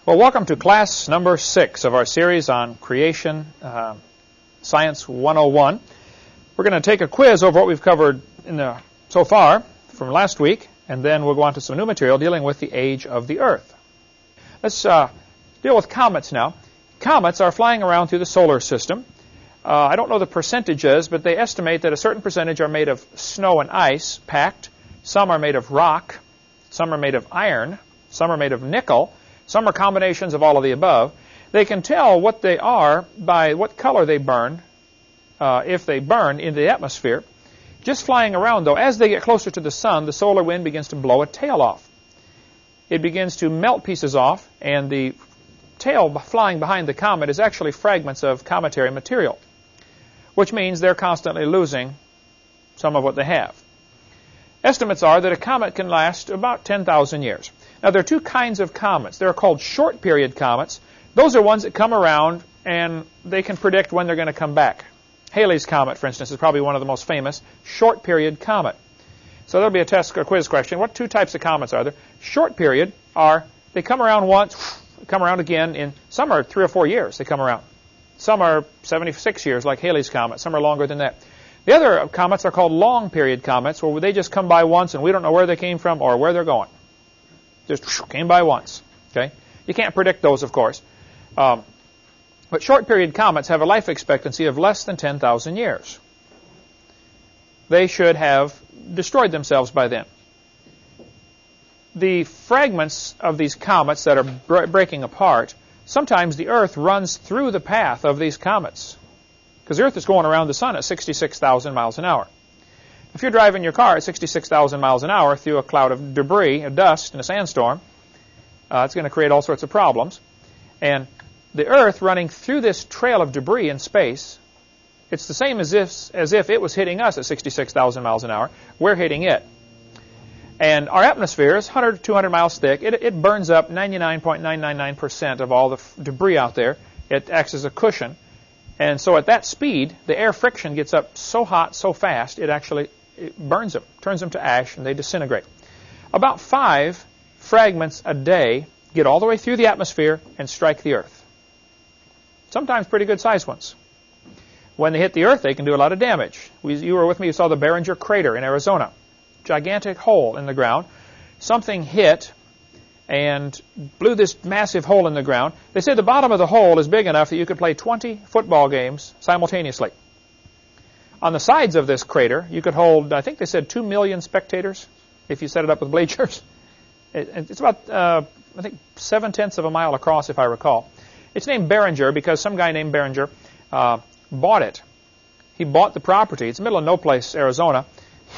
Well, welcome to class number 6 of our series on Creation Science 101. We're going to take a quiz over what we've covered so far from last week, and then we'll go on to some new material dealing with the age of the Earth. Let's deal with comets now. Comets are flying around through the solar system. I don't know the percentages, but they estimate that a certain percentage are made of snow and ice packed. Some are made of rock. Some are made of iron. Some are made of nickel. Some are combinations of all of the above. They can tell what they are by what color they burn, if they burn in the atmosphere. Just flying around, though, as they get closer to the sun, the solar wind begins to blow a tail off. It begins to melt pieces off, and the tail flying behind the comet is actually fragments of cometary material, which means they're constantly losing some of what they have. Estimates are that a comet can last about 10,000 years. Now, there are two kinds of comets. They're called short-period comets. Those are ones that come around, and they can predict when they're going to come back. Halley's Comet, for instance, is probably one of the most famous short-period comet. So there'll be a test or quiz question. What two types of comets are there? Short-period are, they come around once, come around again. In some are 3 or 4 years they come around. Some are 76 years, like Halley's Comet. Some are longer than that. The other comets are called long-period comets, where they just come by once, and we don't know where they came from or where they're going. Just came by once. Okay, you can't predict those, of course. But short-period comets have a life expectancy of less than 10,000 years. They should have destroyed themselves by then. The fragments of these comets that are breaking apart, sometimes the Earth runs through the path of these comets, because the Earth is going around the sun at 66,000 miles an hour. If you're driving your car at 66,000 miles an hour through a cloud of debris, of dust, in a sandstorm, it's going to create all sorts of problems. And the Earth running through this trail of debris in space, it's the same as if it was hitting us at 66,000 miles an hour. We're hitting it. And our atmosphere is 100 to 200 miles thick. It burns up 99.999% of all the debris out there. It acts as a cushion. And so at that speed, the air friction gets up so hot, so fast, it burns them, turns them to ash, and they disintegrate. About 5 fragments a day get all the way through the atmosphere and strike the Earth. Sometimes pretty good-sized ones. When they hit the Earth, they can do a lot of damage. You were with me, you saw the Barringer crater in Arizona. Gigantic hole in the ground. Something hit and blew this massive hole in the ground. They say the bottom of the hole is big enough that you could play 20 football games simultaneously. On the sides of this crater, you could hold, I think they said 2 million spectators if you set it up with bleachers. It's about, I think, 7/10 of a mile across, if I recall. It's named Barringer because some guy named Barringer bought it. He bought the property. It's in the middle of no place, Arizona.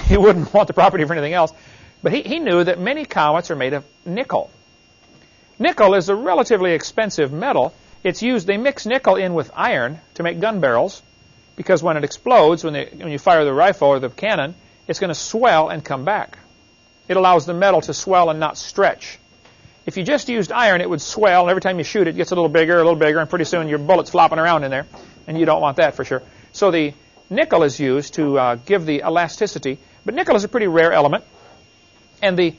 He wouldn't want the property for anything else. But he knew that many comets are made of nickel. Nickel is a relatively expensive metal. It's used, they mix nickel in with iron to make gun barrels, because when it explodes, when you fire the rifle or the cannon, it's going to swell and come back. It allows the metal to swell and not stretch. If you just used iron, it would swell, and every time you shoot it, it gets a little bigger, and pretty soon your bullet's flopping around in there, and you don't want that for sure. So the nickel is used to give the elasticity, but nickel is a pretty rare element, and the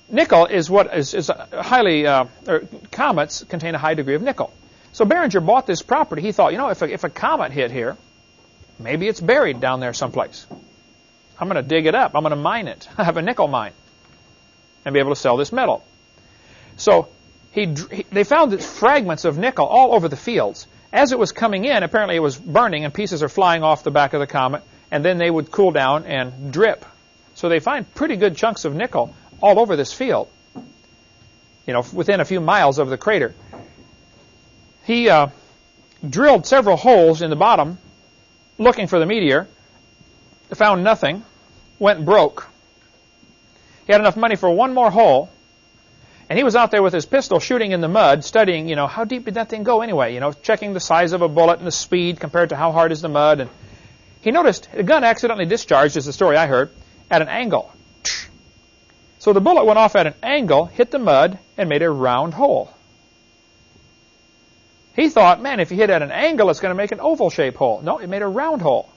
nickel is what is highly, comets contain a high degree of nickel. So Barringer bought this property. He thought, if a comet hit here, maybe it's buried down there someplace. I'm going to dig it up. I'm going to mine it. I have a nickel mine and be able to sell this metal. So they found that fragments of nickel all over the fields. As it was coming in, apparently it was burning and pieces are flying off the back of the comet, and then they would cool down and drip. So they find pretty good chunks of nickel all over this field, within a few miles of the crater. He drilled several holes in the bottom looking for the meteor, found nothing, went broke. He had enough money for one more hole, and he was out there with his pistol shooting in the mud, studying, how deep did that thing go anyway, checking the size of a bullet and the speed compared to how hard is the mud. And he noticed a gun accidentally discharged, is the story I heard, at an angle. So the bullet went off at an angle, hit the mud, and made a round hole. He thought, man, if you hit at an angle, it's going to make an oval-shaped hole. No, it made a round hole.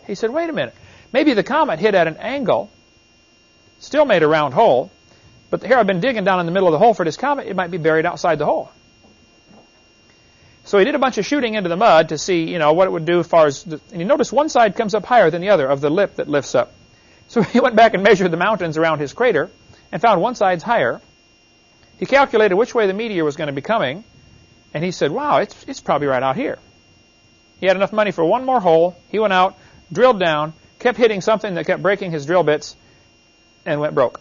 He said, wait a minute. Maybe the comet hit at an angle, still made a round hole, But here I've been digging down in the middle of the hole for this comet. It might be buried outside the hole. So he did a bunch of shooting into the mud to see, what it would do as far as, and you notice one side comes up higher than the other of the lip that lifts up. So he went back and measured the mountains around his crater and found one side's higher. He calculated which way the meteor was going to be coming, and he said, wow, it's probably right out here. He had enough money for one more hole. He went out, drilled down, kept hitting something that kept breaking his drill bits, and went broke.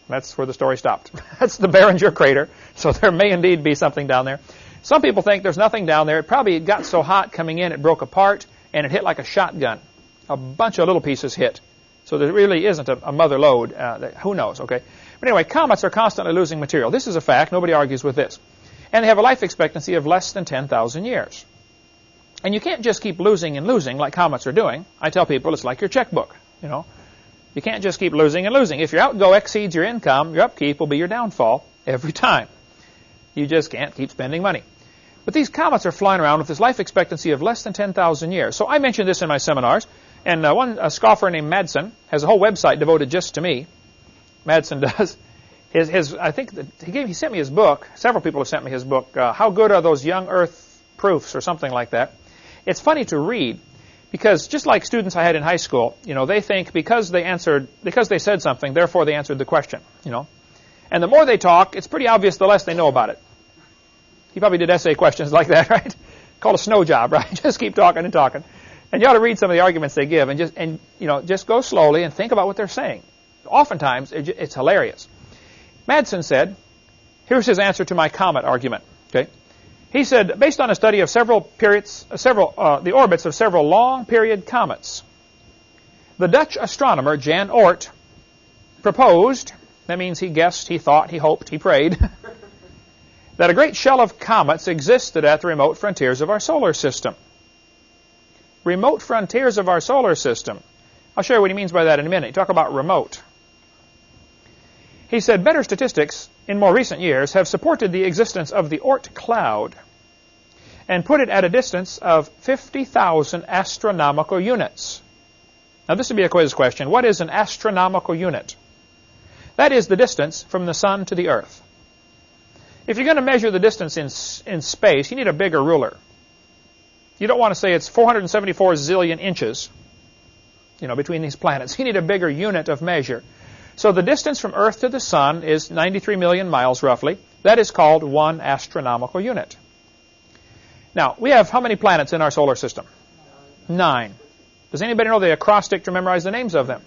That's where the story stopped. That's the Barringer crater, so there may indeed be something down there. Some people think there's nothing down there. It probably got so hot coming in it broke apart, and it hit like a shotgun. A bunch of little pieces hit. So there really isn't a mother lode. Who knows, okay? But anyway, comets are constantly losing material. This is a fact. Nobody argues with this. And they have a life expectancy of less than 10,000 years. And you can't just keep losing and losing like comets are doing. I tell people it's like your checkbook, You can't just keep losing and losing. If your outgo exceeds your income, your upkeep will be your downfall every time. You just can't keep spending money. But these comets are flying around with this life expectancy of less than 10,000 years. So I mentioned this in my seminars. And a scoffer named Madsen has a whole website devoted just to me. Madsen does. I think he sent me his book. Several people have sent me his book. How good are those young Earth proofs, or something like that. It's funny to read because just like students I had in high school, they think because they said something, therefore they answered the question. And the more they talk, it's pretty obvious the less they know about it. He probably did essay questions like that, right? Called a snow job, right? Just keep talking and talking. And you ought to read some of the arguments they give and just go slowly and think about what they're saying. Oftentimes, it's hilarious. Madsen said, here's his answer to my comet argument. Okay, he said, based on a study of the orbits of several long-period comets, the Dutch astronomer Jan Oort proposed, that means he guessed, he thought, he hoped, he prayed, that a great shell of comets existed at the remote frontiers of our solar system. Remote frontiers of our solar system. I'll show you what he means by that in a minute. Talk about remote. He said better statistics in more recent years have supported the existence of the Oort cloud and put it at a distance of 50,000 astronomical units. Now this would be a quiz question. What is an astronomical unit? That is the distance from the sun to the earth. If you're going to measure the distance in space, you need a bigger ruler. You don't want to say it's 474 zillion inches, between these planets. You need a bigger unit of measure. So the distance from Earth to the Sun is 93 million miles, roughly. That is called 1 astronomical unit. Now, we have how many planets in our solar system? 9. Does anybody know the acrostic to memorize the names of them?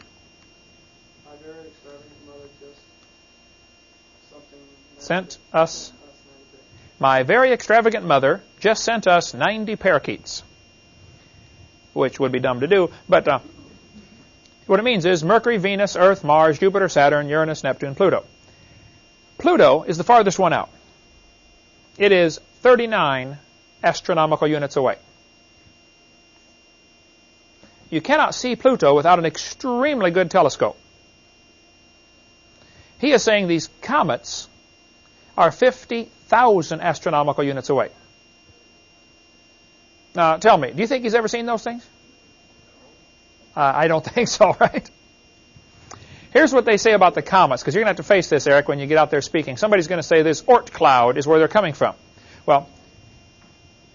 My very extravagant mother just sent us 90 parakeets, which would be dumb to do, but what it means is Mercury, Venus, Earth, Mars, Jupiter, Saturn, Uranus, Neptune, Pluto. Pluto is the farthest one out. It is 39 astronomical units away. You cannot see Pluto without an extremely good telescope. He is saying these comets are 50,000 astronomical units away. Now, tell me, do you think he's ever seen those things? I don't think so, right? Here's what they say about the comets, because you're going to have to face this, Eric, when you get out there speaking. Somebody's going to say this Oort cloud is where they're coming from. Well,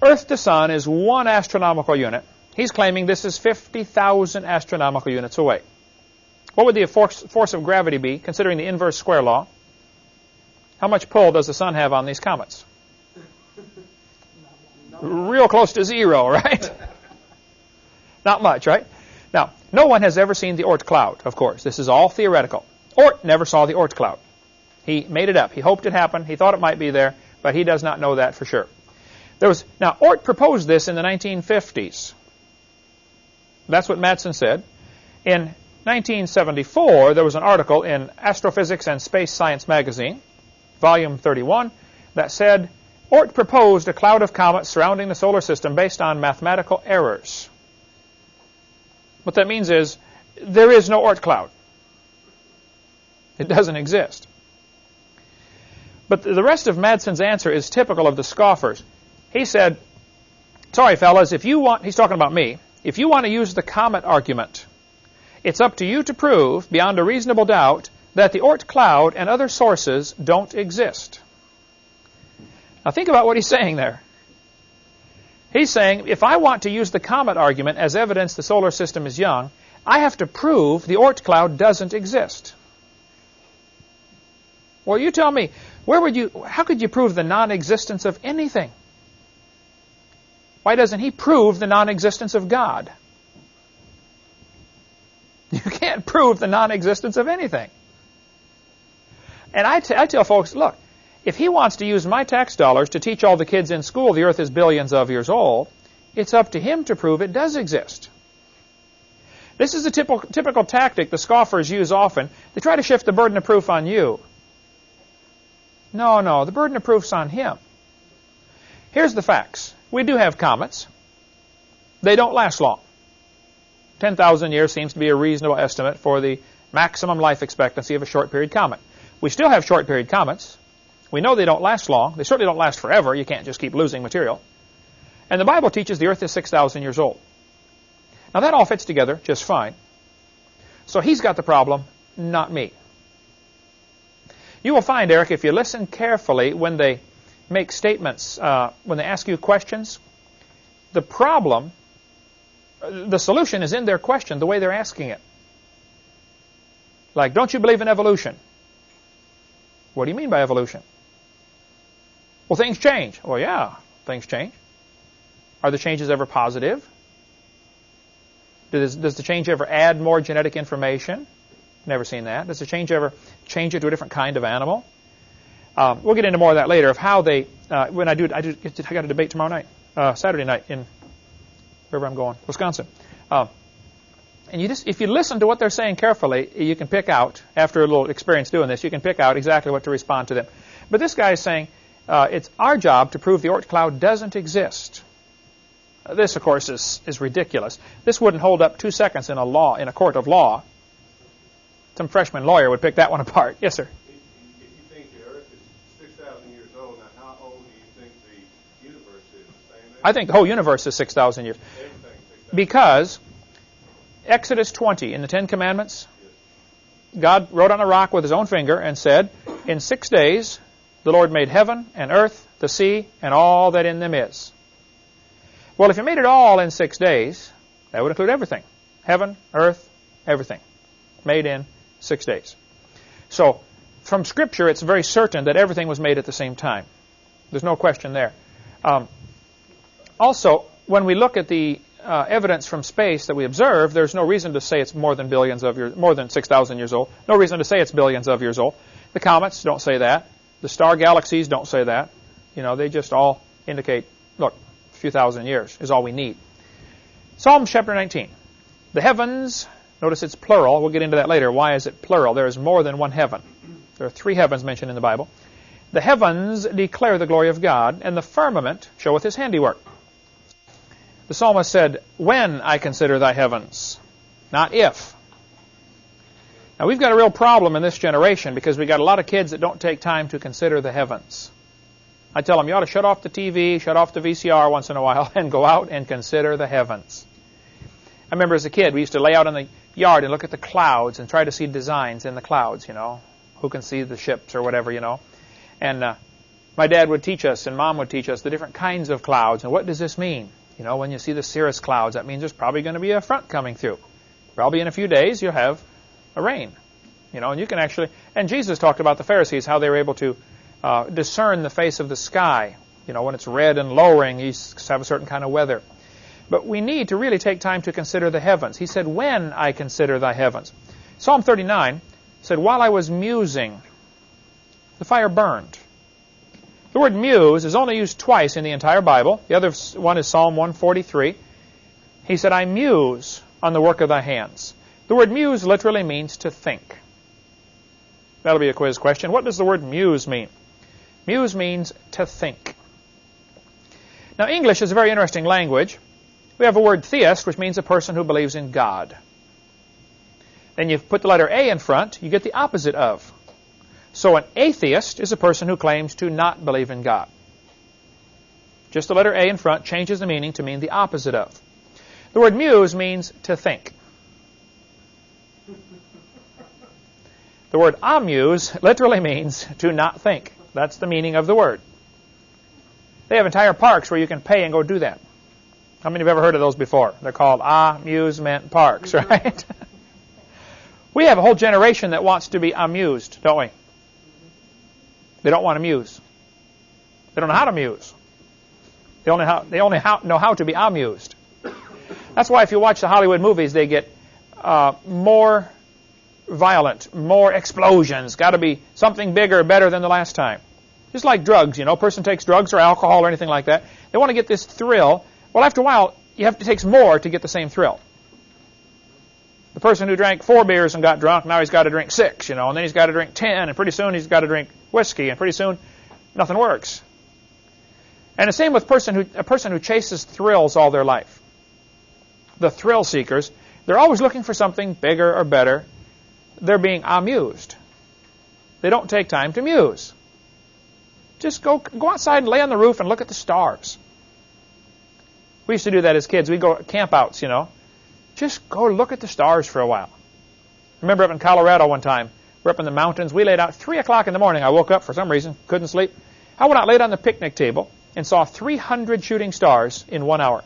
Earth to Sun is 1 astronomical unit. He's claiming this is 50,000 astronomical units away. What would the force of gravity be, considering the inverse square law? How much pull does the Sun have on these comets? Real close to 0, right? Not much, right? Now, no one has ever seen the Oort cloud, of course. This is all theoretical. Oort never saw the Oort cloud. He made it up. He hoped it happened. He thought it might be there, but he does not know that for sure. Now, Oort proposed this in the 1950s. That's what Madsen said. In 1974, there was an article in Astrophysics and Space Science magazine, volume 31, that said, Oort proposed a cloud of comets surrounding the solar system based on mathematical errors. What that means is, there is no Oort cloud. It doesn't exist. But the rest of Madsen's answer is typical of the scoffers. He said, sorry fellas, if you want, he's talking about me, if you want to use the comet argument, it's up to you to prove, beyond a reasonable doubt, that the Oort cloud and other sources don't exist. Now think about what he's saying there. He's saying, if I want to use the comet argument as evidence the solar system is young, I have to prove the Oort cloud doesn't exist. Well, you tell me, how could you prove the non-existence of anything? Why doesn't he prove the non-existence of God? You can't prove the non-existence of anything. And I tell folks, look, if he wants to use my tax dollars to teach all the kids in school the earth is billions of years old, it's up to him to prove it does exist. This is a typical tactic the scoffers use often. They try to shift the burden of proof on you. No, the burden of proof's on him. Here's the facts. We do have comets. They don't last long. 10,000 years seems to be a reasonable estimate for the maximum life expectancy of a short-period comet. We still have short-period comets. We know they don't last long. They certainly don't last forever. You can't just keep losing material. And the Bible teaches the earth is 6,000 years old. Now that all fits together just fine. So he's got the problem, not me. You will find, Eric, if you listen carefully when they make statements, when they ask you questions, the solution is in their question, the way they're asking it. Like, don't you believe in evolution? What do you mean by evolution? Well, things change. Well, yeah, things change. Are the changes ever positive? Does the change ever add more genetic information? Never seen that. Does the change ever change it to a different kind of animal? We'll get into more of that later, of how they, when I got a debate tomorrow night, Saturday night in wherever I'm going, Wisconsin. And if you listen to what they're saying carefully, you can pick out, after a little experience doing this, you can pick out exactly what to respond to them. But this guy is saying, it's our job to prove the Oort cloud doesn't exist. This, of course, is ridiculous. This wouldn't hold up 2 seconds in a court of law. Some freshman lawyer would pick that one apart. Yes, sir. If you think the Earth is 6,000 years old, now how old do you think the universe is? I think the whole universe is 6,000 years. Everything 6,000. Because Exodus 20 in the Ten Commandments, God wrote on a rock with his own finger and said, in 6 days the Lord made heaven and earth, the sea, and all that in them is. Well, if you made it all in 6 days, that would include everything. Heaven, earth, everything. Made in 6 days. So, from Scripture, it's very certain that everything was made at the same time. There's no question there. Also, when we look at the evidence from space that we observe, there's no reason to say it's more than 6,000 years old. No reason to say it's billions of years old. The comets don't say that. The star galaxies don't say that. They just all indicate, look, a few thousand years is all we need. Psalm chapter 19. The heavens, notice it's plural. We'll get into that later. Why is it plural? There is more than one heaven. There are 3 heavens mentioned in the Bible. The heavens declare the glory of God, and the firmament showeth his handiwork. The psalmist said, when I consider thy heavens, not if. Now we've got a real problem in this generation because we've got a lot of kids that don't take time to consider the heavens. I tell them, you ought to shut off the TV, shut off the VCR once in a while, and go out and consider the heavens. I remember as a kid, we used to lay out in the yard and look at the clouds and try to see designs in the clouds, Who can see the ships or whatever, And my dad would teach us and Mom would teach us the different kinds of clouds. And what does this mean? When you see the cirrus clouds, that means there's probably going to be a front coming through. Probably in a few days you'll have a rain. And you can actually... And Jesus talked about the Pharisees, how they were able to discern the face of the sky. When it's red and lowering, you have a certain kind of weather. But we need to really take time to consider the heavens. He said, when I consider thy heavens. Psalm 39 said, while I was musing, the fire burned. The word muse is only used twice in the entire Bible. The other one is Psalm 143. He said, I muse on the work of thy hands. The word muse literally means to think. That'll be a quiz question. What does the word muse mean? Muse means to think. Now, English is a very interesting language. We have a word theist, which means a person who believes in God. Then you put the letter A in front, you get the opposite of. So an atheist is a person who claims to not believe in God. Just the letter A in front changes the meaning to mean the opposite of. The word muse means to think. The word amuse literally means to not think. That's the meaning of the word. They have entire parks where you can pay and go do that. How many have ever heard of those before? They're called amusement parks, right? We have a whole generation that wants to be amused, don't we? They don't want to muse. They don't know how to muse. They only know how to be amused. That's why if you watch the Hollywood movies, they get more violent, more explosions. Got to be something bigger, better than the last time. Just like drugs, you know, a person takes drugs or alcohol or anything like that. They want to get this thrill. Well, after a while, it takes more to get the same thrill. The person who drank 4 beers and got drunk, now he's got to drink 6, you know, and then he's got to drink 10, and pretty soon he's got to drink whiskey, and pretty soon nothing works. And the same with a person who chases thrills all their life. The thrill seekers, they're always looking for something bigger or better. They're being amused. They don't take time to muse. Just go outside and lay on the roof and look at the stars. We used to do that as kids. We'd go campouts, you know. Just go look at the stars for a while. I remember up in Colorado one time. We're up in the mountains. We laid out 3 o'clock in the morning. I woke up for some reason, couldn't sleep. I went out, laid on the picnic table, and saw 300 shooting stars in 1 hour.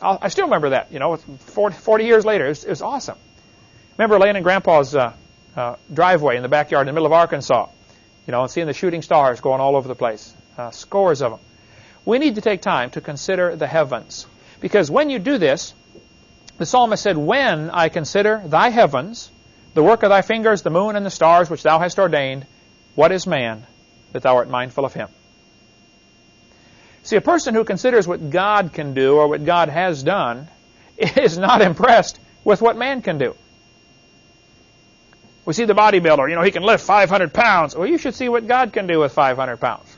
I still remember that, you know, 40 years later. It was awesome. I remember laying in Grandpa's driveway in the backyard in the middle of Arkansas, you know, and seeing the shooting stars going all over the place, scores of them. We need to take time to consider the heavens. Because when you do this, the psalmist said, when I consider thy heavens, the work of thy fingers, the moon and the stars which thou hast ordained, what is man that thou art mindful of him? See, a person who considers what God can do or what God has done is not impressed with what man can do. We see the bodybuilder, you know, he can lift 500 pounds. Well, you should see what God can do with 500 pounds.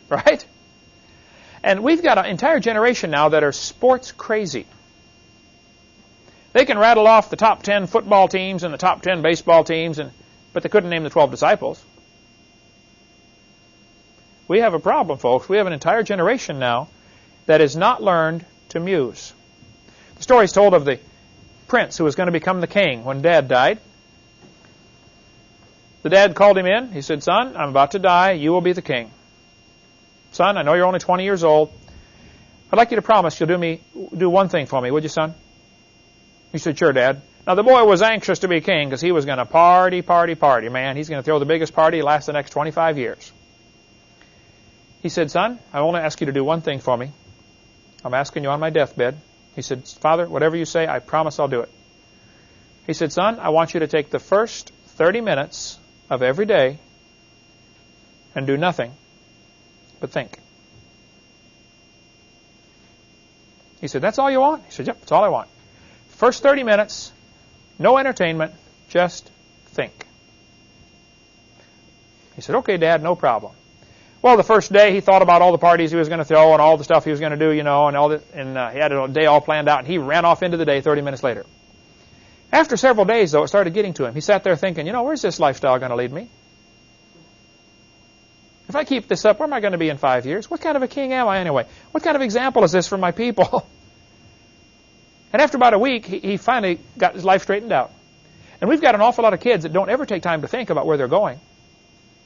Right? And we've got an entire generation now that are sports crazy. They can rattle off the top 10 football teams and the top 10 baseball teams, but they couldn't name the 12 disciples. We have a problem, folks. We have an entire generation now that has not learned to muse. The story is told of the prince who was going to become the king when Dad died. The dad called him in. He said, son, I'm about to die. You will be the king. Son, I know you're only 20 years old. I'd like you to promise you'll do one thing for me, would you, son? He said, sure, Dad. Now, the boy was anxious to be king because he was going to party. Man, he's going to throw the biggest party to last the next 25 years. He said, son, I only ask you to do one thing for me. I'm asking you on my deathbed. He said, Father, whatever you say, I promise I'll do it. He said, son, I want you to take the first 30 minutes of every day and do nothing but think. He said, that's all you want? He said, yep, that's all I want. First 30 minutes, no entertainment, just think. He said, okay, Dad, no problem. Well, the first day he thought about all the parties he was going to throw and all the stuff he was going to do, you know, and he had a day all planned out, and he ran off into the day 30 minutes later. After several days, though, it started getting to him. He sat there thinking, you know, where's this lifestyle going to lead me? If I keep this up, where am I going to be in 5 years? What kind of a king am I anyway? What kind of example is this for my people? And after about a week, he finally got his life straightened out. And we've got an awful lot of kids that don't ever take time to think about where they're going.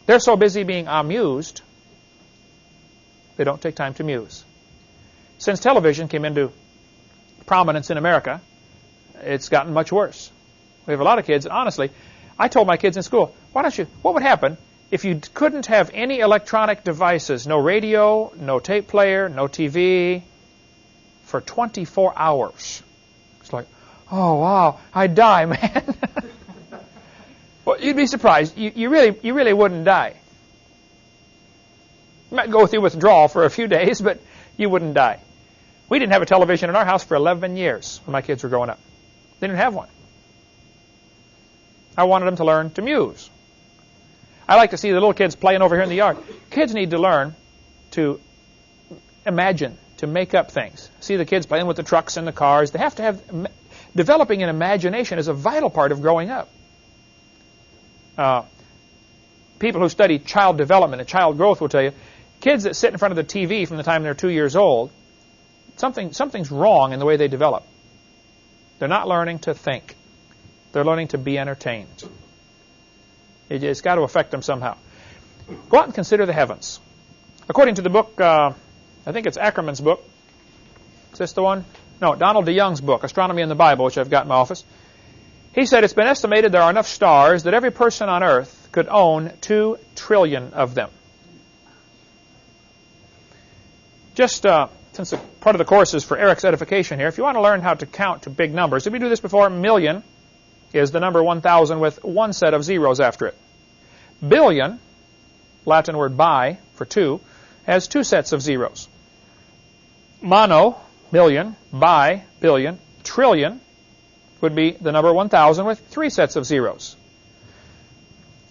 They're so busy being amused, they don't take time to muse. Since television came into prominence in America, it's gotten much worse. We have a lot of kids, and honestly, I told my kids in school, what would happen if you couldn't have any electronic devices, no radio, no tape player, no TV, for 24 hours? It's like, oh, wow, I'd die, man. Well, you'd be surprised. You really wouldn't die. You might go through withdrawal for a few days, but you wouldn't die. We didn't have a television in our house for 11 years when my kids were growing up. They didn't have one. I wanted them to learn to muse. I like to see the little kids playing over here in the yard. Kids need to learn to imagine, to make up things. See the kids playing with the trucks and the cars. They have to have, developing an imagination is a vital part of growing up. People who study child development and child growth will tell you, kids that sit in front of the TV from the time they're 2 years old, something's wrong in the way they develop. They're not learning to think. They're learning to be entertained. It's got to affect them somehow. Go out and consider the heavens. According to the book, I think it's Ackerman's book. Is this the one? No, Donald DeYoung's book, Astronomy in the Bible, which I've got in my office. He said it's been estimated there are enough stars that every person on Earth could own 2 trillion of them. Just since part of the course is for Eric's edification here, if you want to learn how to count to big numbers, did we do this before? Million is the number 1,000 with one set of zeros after it. Billion, Latin word bi for 2, has 2 sets of zeros. Mono, million, bi, billion, trillion would be the number 1,000 with 3 sets of zeros.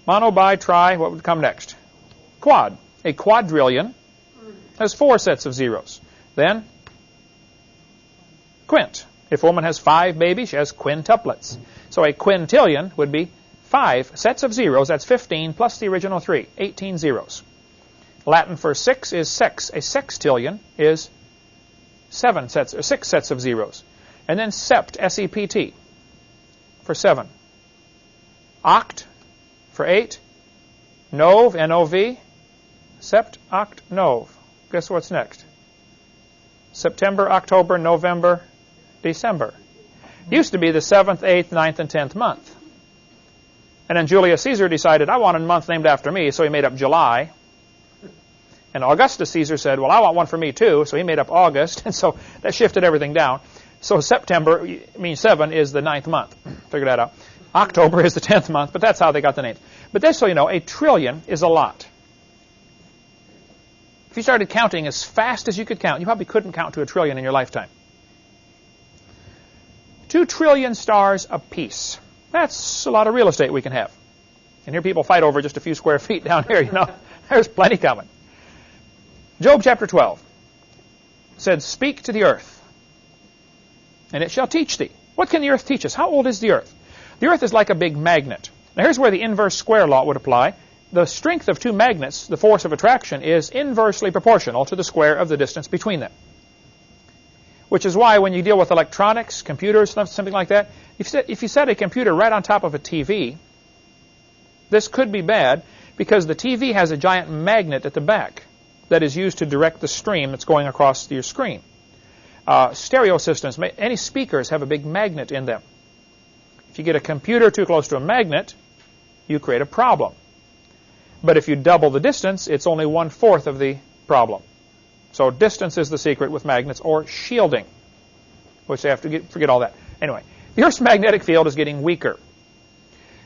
Mono, bi, tri, what would come next? Quad. A quadrillion has 4 sets of zeros. Then, quint. If a woman has 5 babies, she has quintuplets. So a quintillion would be 5 sets of zeros. That's 15 plus the original 3, 18 zeros. Latin for 6 is sex. A sextillion is 6 sets of zeros. And then sept, S-E-P-T, for 7. Oct, for 8. Nov, N-O-V. Sept, oct, nov. Guess what's next? September, October, November, December. Used to be the 7th, 8th, 9th, and 10th month. And then Julius Caesar decided, I want a month named after me, so he made up July. And Augustus Caesar said, well, I want one for me too, so he made up August, and so that shifted everything down. So September, means 7, is the 9th month. Figure that out. October is the 10th month, but that's how they got the names. But just so you know, a trillion is a lot. If you started counting as fast as you could count, you probably couldn't count to a trillion in your lifetime. 2 trillion stars apiece. That's a lot of real estate we can have. And here people fight over just a few square feet down here, you know. There's plenty coming. Job chapter 12 said, speak to the earth, and it shall teach thee. What can the earth teach us? How old is the earth? The earth is like a big magnet. Now here's where the inverse square law would apply. The strength of 2 magnets, the force of attraction, is inversely proportional to the square of the distance between them. Which is why when you deal with electronics, computers, something like that, if you set a computer right on top of a TV, this could be bad because the TV has a giant magnet at the back that is used to direct the stream that's going across your screen. Stereo systems, any speakers have a big magnet in them. If you get a computer too close to a magnet, you create a problem. But if you double the distance, it's only 1/4 of the problem. So distance is the secret with magnets, or shielding, which they have to forget all that. Anyway, the Earth's magnetic field is getting weaker.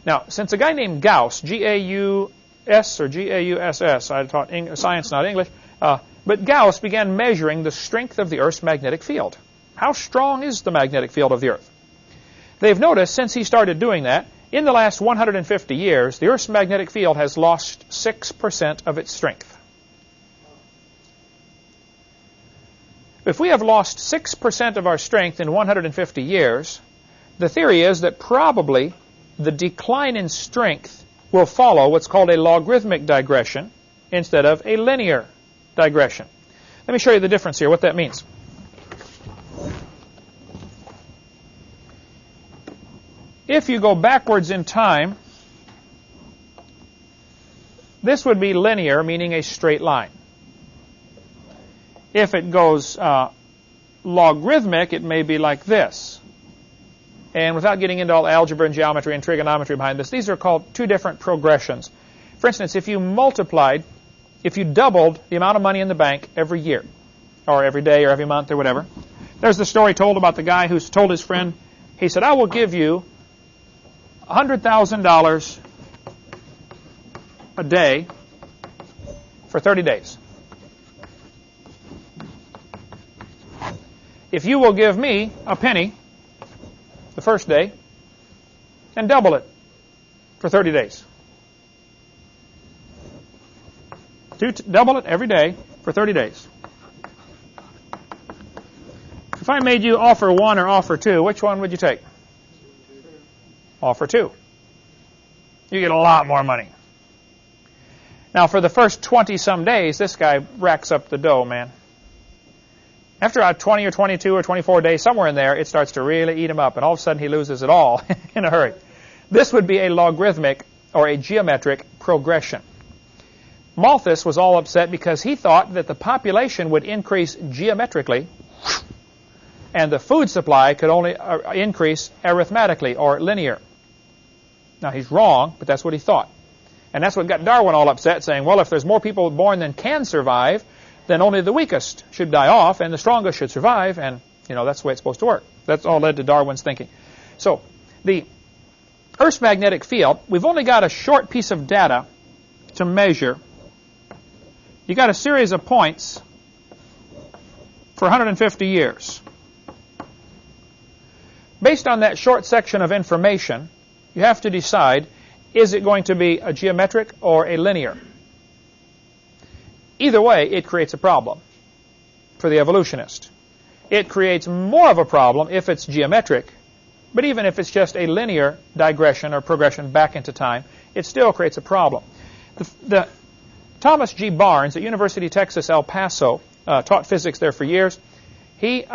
Now, since a guy named Gauss, G-A-U-S or G-A-U-S-S, I taught science, not English, but Gauss began measuring the strength of the Earth's magnetic field. How strong is the magnetic field of the Earth? They've noticed since he started doing that, in the last 150 years, the Earth's magnetic field has lost 6% of its strength. If we have lost 6% of our strength in 150 years, the theory is that probably the decline in strength will follow what's called a logarithmic digression instead of a linear digression. Let me show you the difference here, what that means. If you go backwards in time, this would be linear, meaning a straight line. If it goes logarithmic, it may be like this. And without getting into all algebra and geometry and trigonometry behind this, these are called 2 different progressions. For instance, if you doubled the amount of money in the bank every year, or every day, or every month, or whatever, there's the story told about the guy who's told his friend, he said, I will give you $100,000 a day for 30 days. If you will give me a penny the first day and double it for 30 days. Double it every day for 30 days. If I made you offer 1 or offer 2, which one would you take? Offer 2. You get a lot more money. Now, for the first 20-some days, this guy racks up the dough, man. After about 20 or 22 or 24 days, somewhere in there, it starts to really eat him up, and all of a sudden he loses it all in a hurry. This would be a logarithmic or a geometric progression. Malthus was all upset because he thought that the population would increase geometrically and the food supply could only increase arithmetically or linear. Now, he's wrong, but that's what he thought. And that's what got Darwin all upset, saying, well, if there's more people born than can survive, then only the weakest should die off and the strongest should survive, and that's the way it's supposed to work. That's all led to Darwin's thinking. So the Earth's magnetic field, we've only got a short piece of data to measure. You got a series of points for 150 years. Based on that short section of information, you have to decide, is it going to be a geometric or a linear? Either way, it creates a problem for the evolutionist. It creates more of a problem if it's geometric, but even if it's just a linear digression or progression back into time, it still creates a problem. The Thomas G. Barnes at University of Texas, El Paso, taught physics there for years. He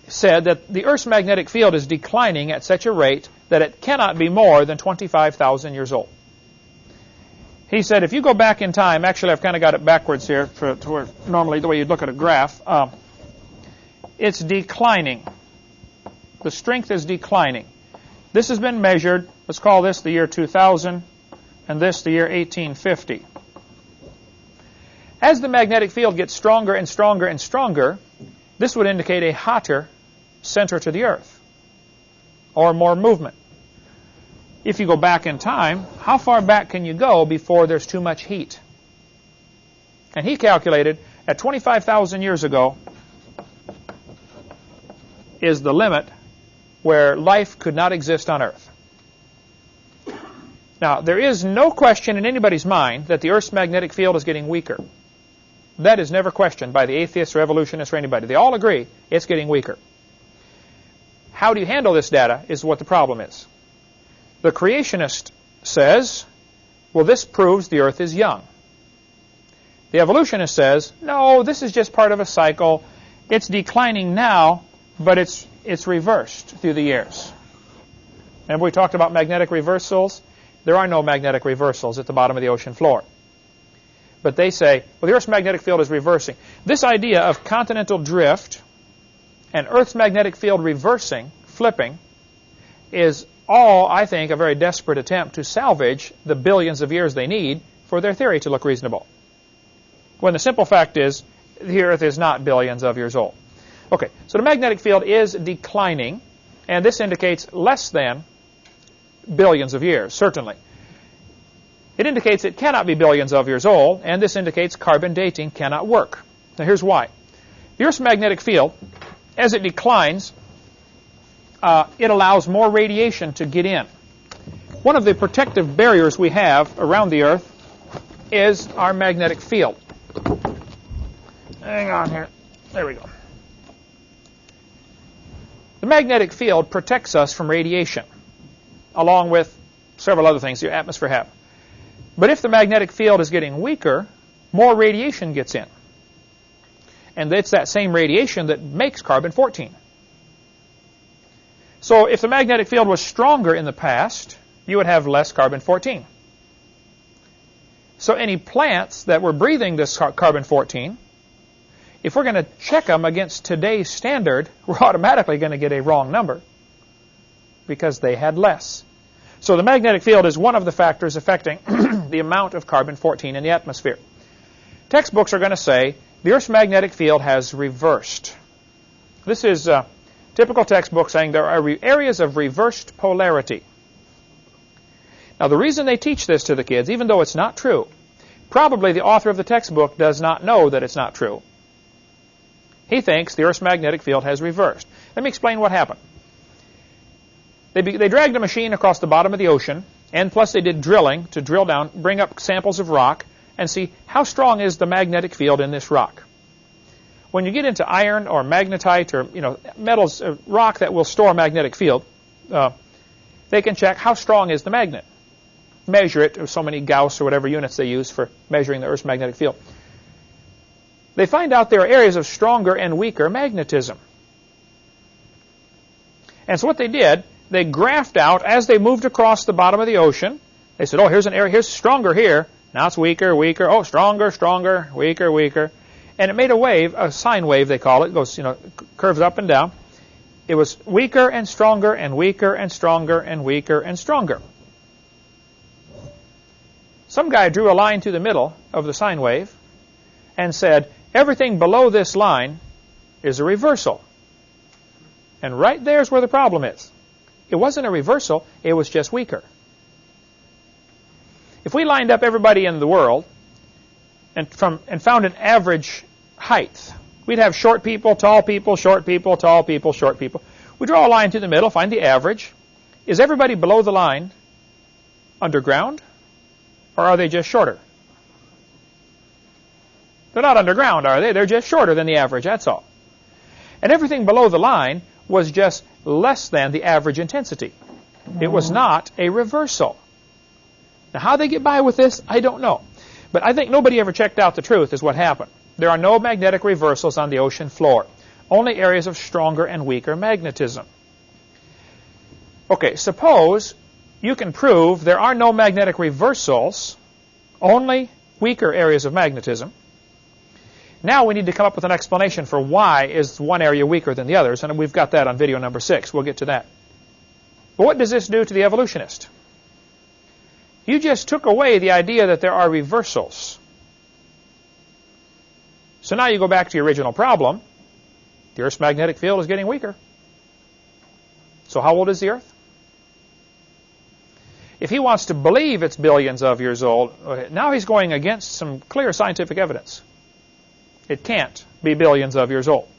said that the Earth's magnetic field is declining at such a rate that it cannot be more than 25,000 years old. He said, if you go back in time, actually I've kind of got it backwards here to where normally the way you'd look at a graph, it's declining. The strength is declining. This has been measured, let's call this the year 2000, and this the year 1850. As the magnetic field gets stronger and stronger and stronger, this would indicate a hotter center to the Earth, or more movement. If you go back in time, how far back can you go before there's too much heat? And he calculated at 25,000 years ago is the limit where life could not exist on Earth. Now, there is no question in anybody's mind that the Earth's magnetic field is getting weaker. That is never questioned by the atheists or evolutionists or anybody. They all agree it's getting weaker. How do you handle this data is what the problem is. The creationist says, well, this proves the Earth is young. The evolutionist says, no, this is just part of a cycle. It's declining now, but it's reversed through the years. And we talked about magnetic reversals. There are no magnetic reversals at the bottom of the ocean floor. But they say, well, the Earth's magnetic field is reversing. This idea of continental drift and Earth's magnetic field reversing, flipping, is all, I think, a very desperate attempt to salvage the billions of years they need for their theory to look reasonable. When the simple fact is, the Earth is not billions of years old. Okay, so the magnetic field is declining, and this indicates less than billions of years, certainly. It indicates it cannot be billions of years old, and this indicates carbon dating cannot work. Now here's why. The Earth's magnetic field, as it declines, it allows more radiation to get in. One of the protective barriers we have around the Earth is our magnetic field. Hang on here. There we go. The magnetic field protects us from radiation, along with several other things the atmosphere have. But if the magnetic field is getting weaker, more radiation gets in. And it's that same radiation that makes carbon-14. So if the magnetic field was stronger in the past, you would have less carbon-14. So any plants that were breathing this carbon-14, if we're going to check them against today's standard, we're automatically going to get a wrong number because they had less. So the magnetic field is one of the factors affecting the amount of carbon-14 in the atmosphere. Textbooks are going to say the Earth's magnetic field has reversed. This is a typical textbook saying there are areas of reversed polarity. Now, the reason they teach this to the kids, even though it's not true, probably the author of the textbook does not know that it's not true. He thinks the Earth's magnetic field has reversed. Let me explain what happened. They dragged a machine across the bottom of the ocean, and plus they did drilling to drill down, bring up samples of rock, and see how strong is the magnetic field in this rock. When you get into iron or magnetite or metals, rock that will store a magnetic field, they can check how strong is the magnet. Measure it, or so many Gauss or whatever units they use for measuring the Earth's magnetic field. they find out there are areas of stronger and weaker magnetism. And so what they did, they graphed out as they moved across the bottom of the ocean. They said, oh, here's an area, here's stronger here. Now it's weaker, weaker. Oh, stronger, stronger, weaker, weaker. And it made a wave, a sine wave they call it. It goes, curves up and down. It was weaker and stronger and weaker and stronger and weaker and stronger. Some guy drew a line through the middle of the sine wave and said, everything below this line is a reversal. And right there's where the problem is. It wasn't a reversal, it was just weaker. If we lined up everybody in the world and found an average height, we'd have short people, tall people, short people, tall people, short people. We draw a line through the middle, find the average. Is everybody below the line underground, or are they just shorter? They're not underground, are they? They're just shorter than the average, that's all. And everything below the line was just less than the average intensity. It was not a reversal. Now, how they get by with this, I don't know. But I think nobody ever checked out the truth is what happened. There are no magnetic reversals on the ocean floor. Only areas of stronger and weaker magnetism. Okay, suppose you can prove there are no magnetic reversals, only weaker areas of magnetism. Now we need to come up with an explanation for why is one area weaker than the others, and we've got that on video number 6. We'll get to that. But what does this do to the evolutionist? You just took away the idea that there are reversals. So now you go back to your original problem. The Earth's magnetic field is getting weaker. So how old is the Earth? If he wants to believe it's billions of years old, now he's going against some clear scientific evidence. It can't be billions of years old.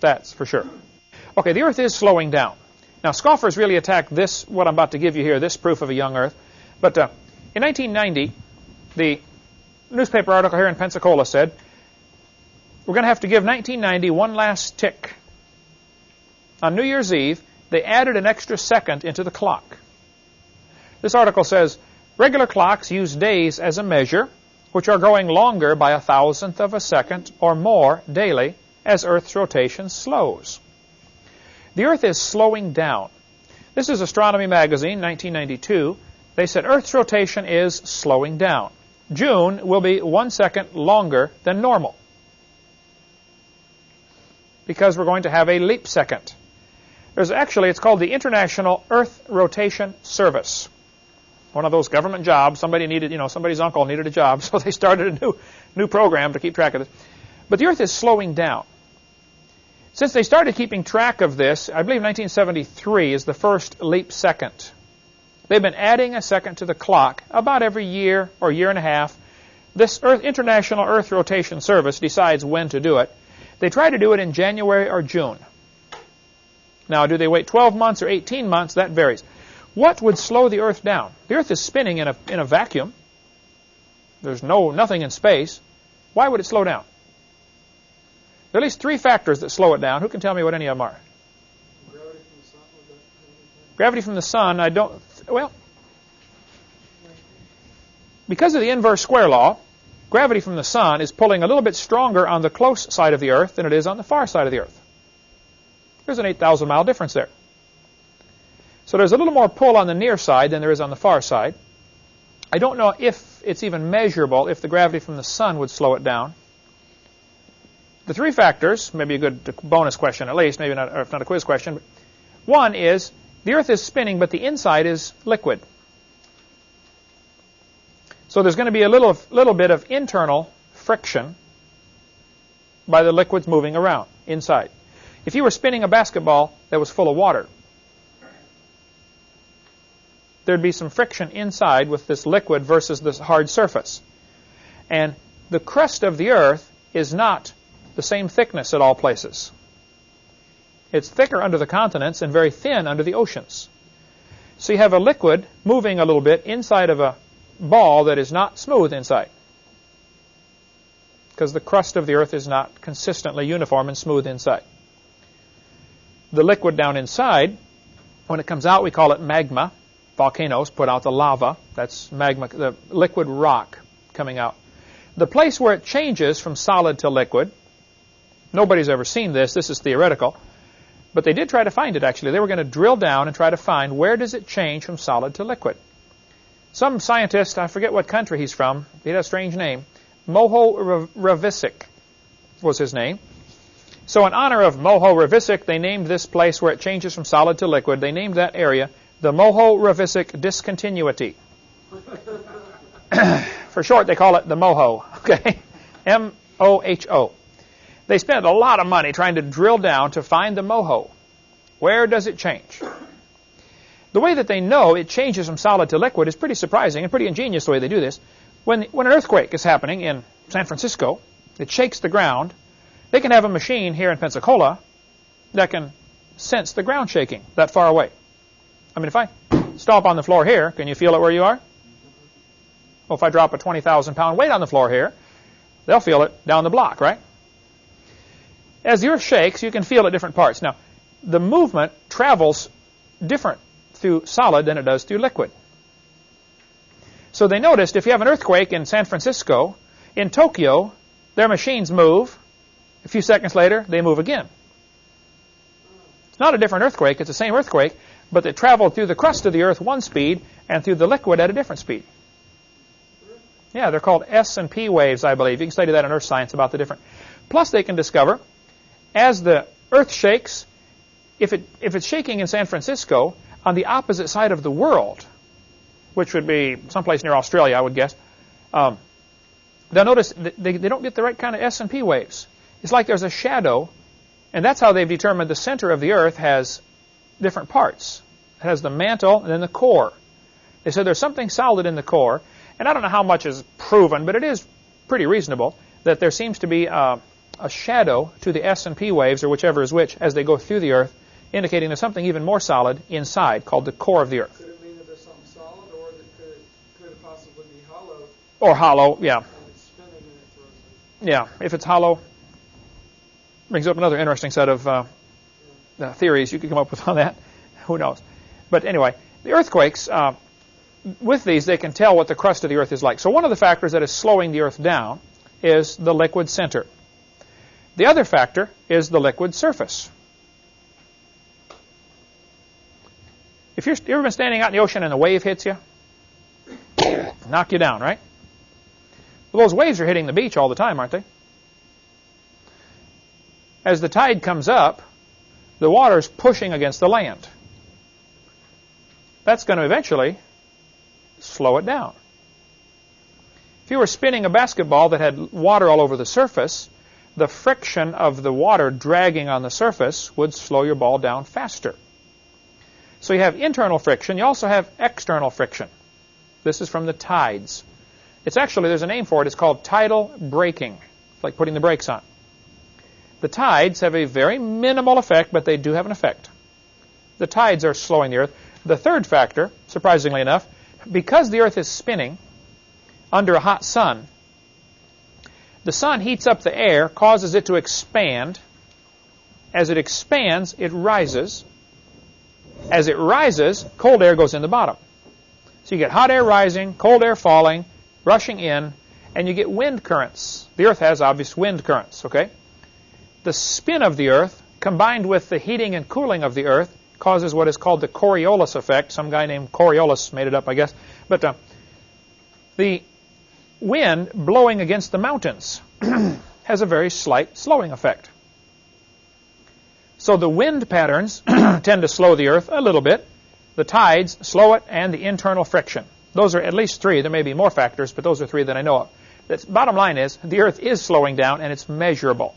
That's for sure. Okay, the Earth is slowing down. Now, scoffers really attack this, what I'm about to give you here, this proof of a young Earth. But in 1990, the newspaper article here in Pensacola said, we're going to have to give 1990 one last tick. On New Year's Eve, they added an extra second into the clock. This article says, regular clocks use days as a measure, which are growing longer by 1,000th of a second or more daily as Earth's rotation slows. The Earth is slowing down. This is Astronomy Magazine, 1992. They said Earth's rotation is slowing down. June will be 1 second longer than normal because we're going to have a leap second. It's called the International Earth Rotation Service. One of those government jobs. Somebody needed, somebody's uncle needed a job, so they started a new program to keep track of this. But the Earth is slowing down. Since they started keeping track of this, I believe 1973 is the first leap second. They've been adding a second to the clock about every year or year and a half. This International Earth Rotation Service decides when to do it. They try to do it in January or June. Now, do they wait 12 months or 18 months? That varies. What would slow the Earth down? The Earth is spinning in a vacuum. There's nothing in space. Why would it slow down? There are at least 3 factors that slow it down. Who can tell me what any of them are? Gravity from the sun. Gravity from the sun, I don't... Well, because of the inverse square law, gravity from the sun is pulling a little bit stronger on the close side of the Earth than it is on the far side of the Earth. There's an 8,000-mile difference there. So there's a little more pull on the near side than there is on the far side. I don't know if it's even measurable if the gravity from the sun would slow it down. The 3 factors, maybe a good bonus question at least, maybe not, or if not a quiz question. But one is the Earth is spinning, but the inside is liquid. So there's going to be a little bit of internal friction by the liquids moving around inside. If you were spinning a basketball that was full of water, there'd be some friction inside with this liquid versus this hard surface. And the crust of the Earth is not the same thickness at all places. It's thicker under the continents and very thin under the oceans. So you have a liquid moving a little bit inside of a ball that is not smooth inside, because the crust of the Earth is not consistently uniform and smooth inside. The liquid down inside, when it comes out, we call it magma. Volcanoes put out the lava. That's magma, the liquid rock coming out. The place where it changes from solid to liquid, nobody's ever seen this. This is theoretical. But they did try to find it, actually. They were going to drill down and try to find where does it change from solid to liquid. Some scientist, I forget what country he's from, he had a strange name, Moho Ravisic was his name. So in honor of Moho Ravisic, they named this place where it changes from solid to liquid, they named that area the Moho Ravisic Discontinuity. For short, they call it the Moho, okay? M-O-H-O. They spent a lot of money trying to drill down to find the Moho. Where does it change? The way that they know it changes from solid to liquid is pretty surprising and pretty ingenious the way they do this. When an earthquake is happening in San Francisco, it shakes the ground. They can have a machine here in Pensacola that can sense the ground shaking that far away. I mean, if I stomp on the floor here, can you feel it where you are? Well, if I drop a 20,000-pound weight on the floor here, they'll feel it down the block, right? As the earth shakes, you can feel it different parts. Now, the movement travels different through solid than it does through liquid. So they noticed if you have an earthquake in San Francisco, in Tokyo, their machines move. A few seconds later, they move again. It's not a different earthquake. It's the same earthquake, but they traveled through the crust of the earth one speed and through the liquid at a different speed. Yeah, they're called S and P waves, I believe. You can study that in earth science about the different. Plus, they can discover as the earth shakes, if it's shaking in San Francisco, on the opposite side of the world, which would be someplace near Australia, I would guess, they'll notice that they don't get the right kind of S and P waves. It's like there's a shadow, and that's how they've determined the center of the earth has different parts. It has the mantle and then the core. They said there's something solid in the core, and I don't know how much is proven, but it is pretty reasonable that there seems to be a shadow to the S and P waves, or whichever is which, as they go through the earth, indicating there's something even more solid inside called the core of the earth. Could it mean that there's something solid, or that could it possibly be hollow? Or hollow, yeah. And it's spinning and it throws it. Yeah, if it's hollow, brings up another interesting set of theories you could come up with on that. Who knows? But anyway, the earthquakes, with these, they can tell what the crust of the earth is like. So one of the factors that is slowing the earth down is the liquid center. The other factor is the liquid surface. If you've ever been standing out in the ocean and a wave hits you, knock you down, right? Well, those waves are hitting the beach all the time, aren't they? As the tide comes up, the water's pushing against the land. That's going to eventually slow it down. If you were spinning a basketball that had water all over the surface, the friction of the water dragging on the surface would slow your ball down faster. So you have internal friction. You also have external friction. This is from the tides. It's actually, there's a name for it. It's called tidal braking. It's like putting the brakes on. The tides have a very minimal effect, but they do have an effect. The tides are slowing the earth. The third factor, surprisingly enough, because the earth is spinning under a hot sun, the sun heats up the air, causes it to expand. As it expands, it rises. As it rises, cold air goes in the bottom. So you get hot air rising, cold air falling, rushing in, and you get wind currents. The earth has obvious wind currents, okay? The spin of the earth, combined with the heating and cooling of the earth, causes what is called the Coriolis effect. Some guy named Coriolis made it up, I guess. But the wind blowing against the mountains has a very slight slowing effect. So the wind patterns tend to slow the earth a little bit. The tides slow it, and the internal friction. Those are at least three. There may be more factors, but those are three that I know of. The bottom line is the earth is slowing down, and it's measurable.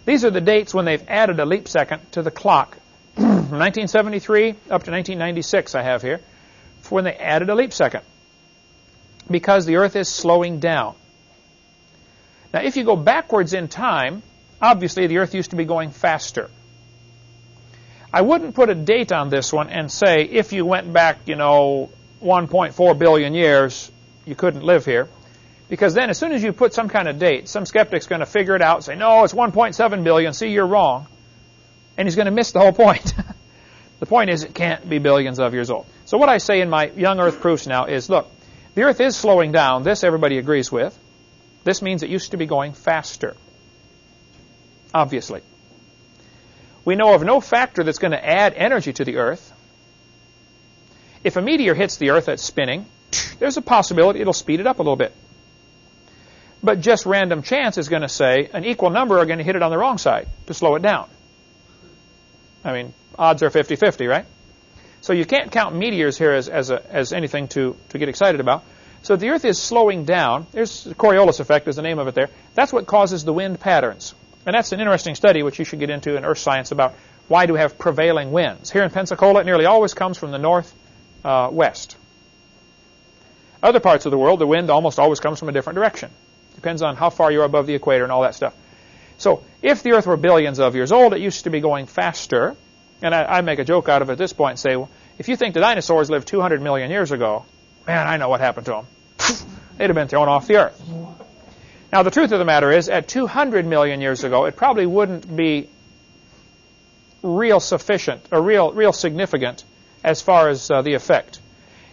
These are the dates when they've added a leap second to the clock. From 1973 up to 1996 I have here, for when they added a leap second. Because the earth is slowing down. Now if you go backwards in time, obviously the earth used to be going faster. I wouldn't put a date on this one and say if you went back, 1.4 billion years, you couldn't live here. Because then as soon as you put some kind of date, some skeptic's going to figure it out and say, no, it's 1.7 billion, see, you're wrong. And he's going to miss the whole point. The point is it can't be billions of years old. So what I say in my young earth proofs now is, look, the earth is slowing down. This everybody agrees with. This means it used to be going faster, obviously. We know of no factor that's going to add energy to the Earth. If a meteor hits the Earth that's spinning, there's a possibility it'll speed it up a little bit. But just random chance is going to say an equal number are going to hit it on the wrong side to slow it down. I mean, odds are 50-50, right? So you can't count meteors here as anything to get excited about. So if the Earth is slowing down, there's the Coriolis effect is the name of it there. That's what causes the wind patterns. And that's an interesting study which you should get into in earth science about why do we have prevailing winds. Here in Pensacola, it nearly always comes from the northwest. Other parts of the world, the wind almost always comes from a different direction. Depends on how far you're above the equator and all that stuff. So if the Earth were billions of years old, it used to be going faster. And I make a joke out of it at this point and say, well, if you think the dinosaurs lived 200 million years ago, man, I know what happened to them. They'd have been thrown off the Earth. Now, the truth of the matter is, at 200 million years ago, it probably wouldn't be real sufficient or real significant as far as the effect.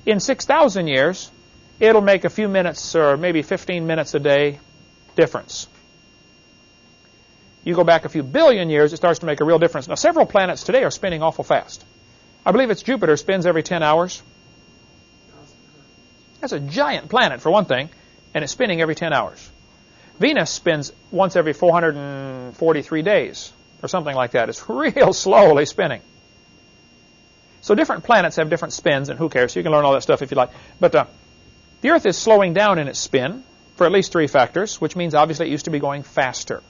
In 6,000 years, it'll make a few minutes or maybe 15 minutes a day difference. You go back a few billion years, it starts to make a real difference. Now, several planets today are spinning awful fast. I believe it's Jupiter spins every 10 hours. That's a giant planet, for one thing, and it's spinning every 10 hours. Venus spins once every 443 days, or something like that. It's real slowly spinning. So different planets have different spins, and who cares? You can learn all that stuff if you like. But the Earth is slowing down in its spin for at least 3 factors, which means obviously it used to be going faster.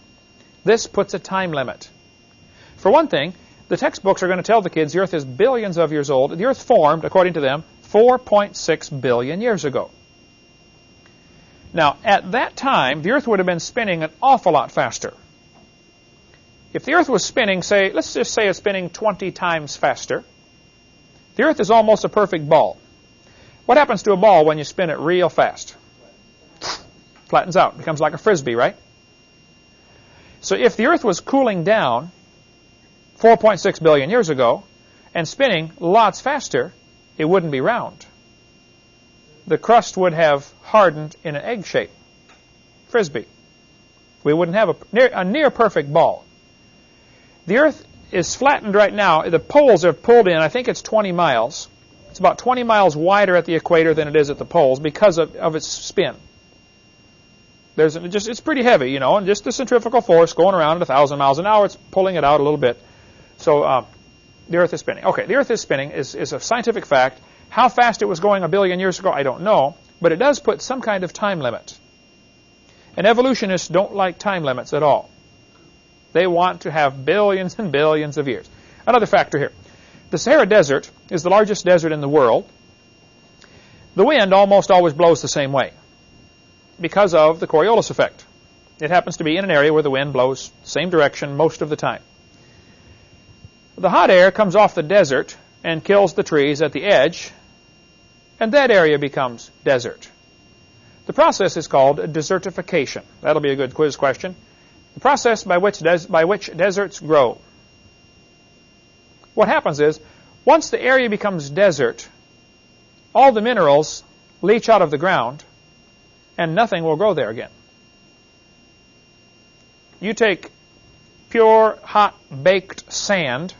This puts a time limit. For one thing, the textbooks are going to tell the kids the Earth is billions of years old. The Earth formed, according to them, 4.6 billion years ago. Now, at that time, the Earth would have been spinning an awful lot faster. If the Earth was spinning, say, let's just say it's spinning 20 times faster, the Earth is almost a perfect ball. What happens to a ball when you spin it real fast? Flattens out. Becomes like a frisbee, right? So if the Earth was cooling down 4.6 billion years ago and spinning lots faster, it wouldn't be round. The crust would have hardened in an egg shape. Frisbee. We wouldn't have a near perfect ball. The Earth is flattened right now. The poles are pulled in, I think it's 20 miles. It's about 20 miles wider at the equator than it is at the poles because of its spin. It's pretty heavy, you know, and just the centrifugal force going around at 1,000 miles an hour, it's pulling it out a little bit. So the Earth is spinning. Okay, the Earth is spinning is a scientific fact. How fast it was going a billion years ago, I don't know, but it does put some kind of time limit. And evolutionists don't like time limits at all. They want to have billions and billions of years. Another factor here. The Sahara Desert is the largest desert in the world. The wind almost always blows the same way because of the Coriolis effect. It happens to be in an area where the wind blows the same direction most of the time. The hot air comes off the desert and kills the trees at the edge, and that area becomes desert. The process is called desertification. That'll be a good quiz question. The process by which deserts grow. What happens is, once the area becomes desert, all the minerals leach out of the ground, and nothing will grow there again. You take pure, hot, baked sand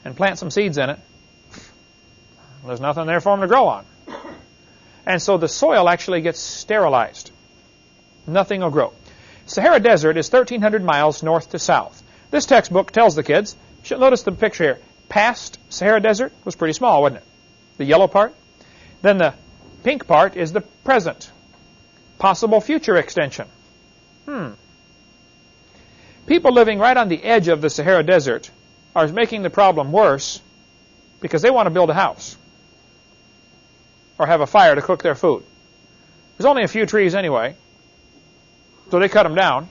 and plant some seeds in it, there's nothing there for them to grow on. And so the soil actually gets sterilized. Nothing will grow. Sahara Desert is 1,300 miles north to south. This textbook tells the kids, notice the picture here, past Sahara Desert was pretty small, wasn't it? The yellow part. Then the pink part is the present. Possible future extension. People living right on the edge of the Sahara Desert are making the problem worse because they want to build a house or have a fire to cook their food. There's only a few trees anyway, so they cut them down.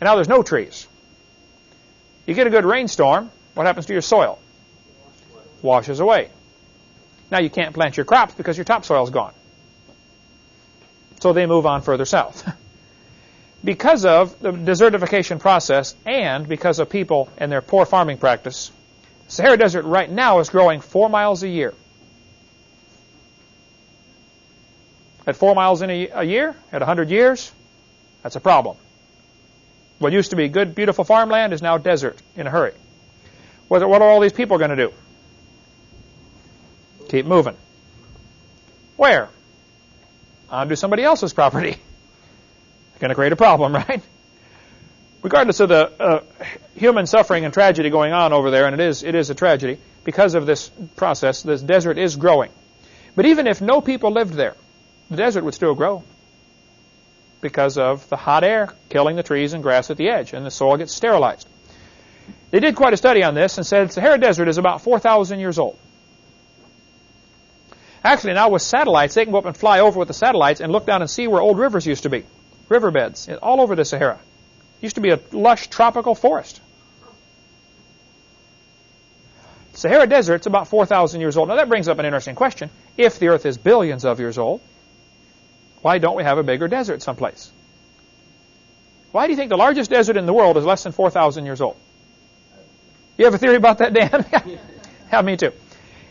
And now there's no trees. You get a good rainstorm, what happens to your soil? Washes away. Now you can't plant your crops because your topsoil's gone. So they move on further south. Because of the desertification process and because of people and their poor farming practice, Sahara Desert right now is growing 4 miles a year. At 4 miles in a year, at 100 years, that's a problem. What used to be good, beautiful farmland is now desert in a hurry. What are all these people going to do? Keep moving. Where? Onto somebody else's property. Going to create a problem, right? Regardless of the human suffering and tragedy going on over there, and it is a tragedy, because of this process, this desert is growing. But even if no people lived there, the desert would still grow because of the hot air killing the trees and grass at the edge, and the soil gets sterilized. They did quite a study on this and said the Sahara Desert is about 4,000 years old. Actually, now with satellites, they can go up and fly over with the satellites and look down and see where old rivers used to be. Riverbeds all over the Sahara. Used to be a lush tropical forest. Sahara Desert's about 4,000 years old. Now that brings up an interesting question. If the Earth is billions of years old, why don't we have a bigger desert someplace? Why do you think the largest desert in the world is less than 4,000 years old? You have a theory about that, Dan? Yeah, me too.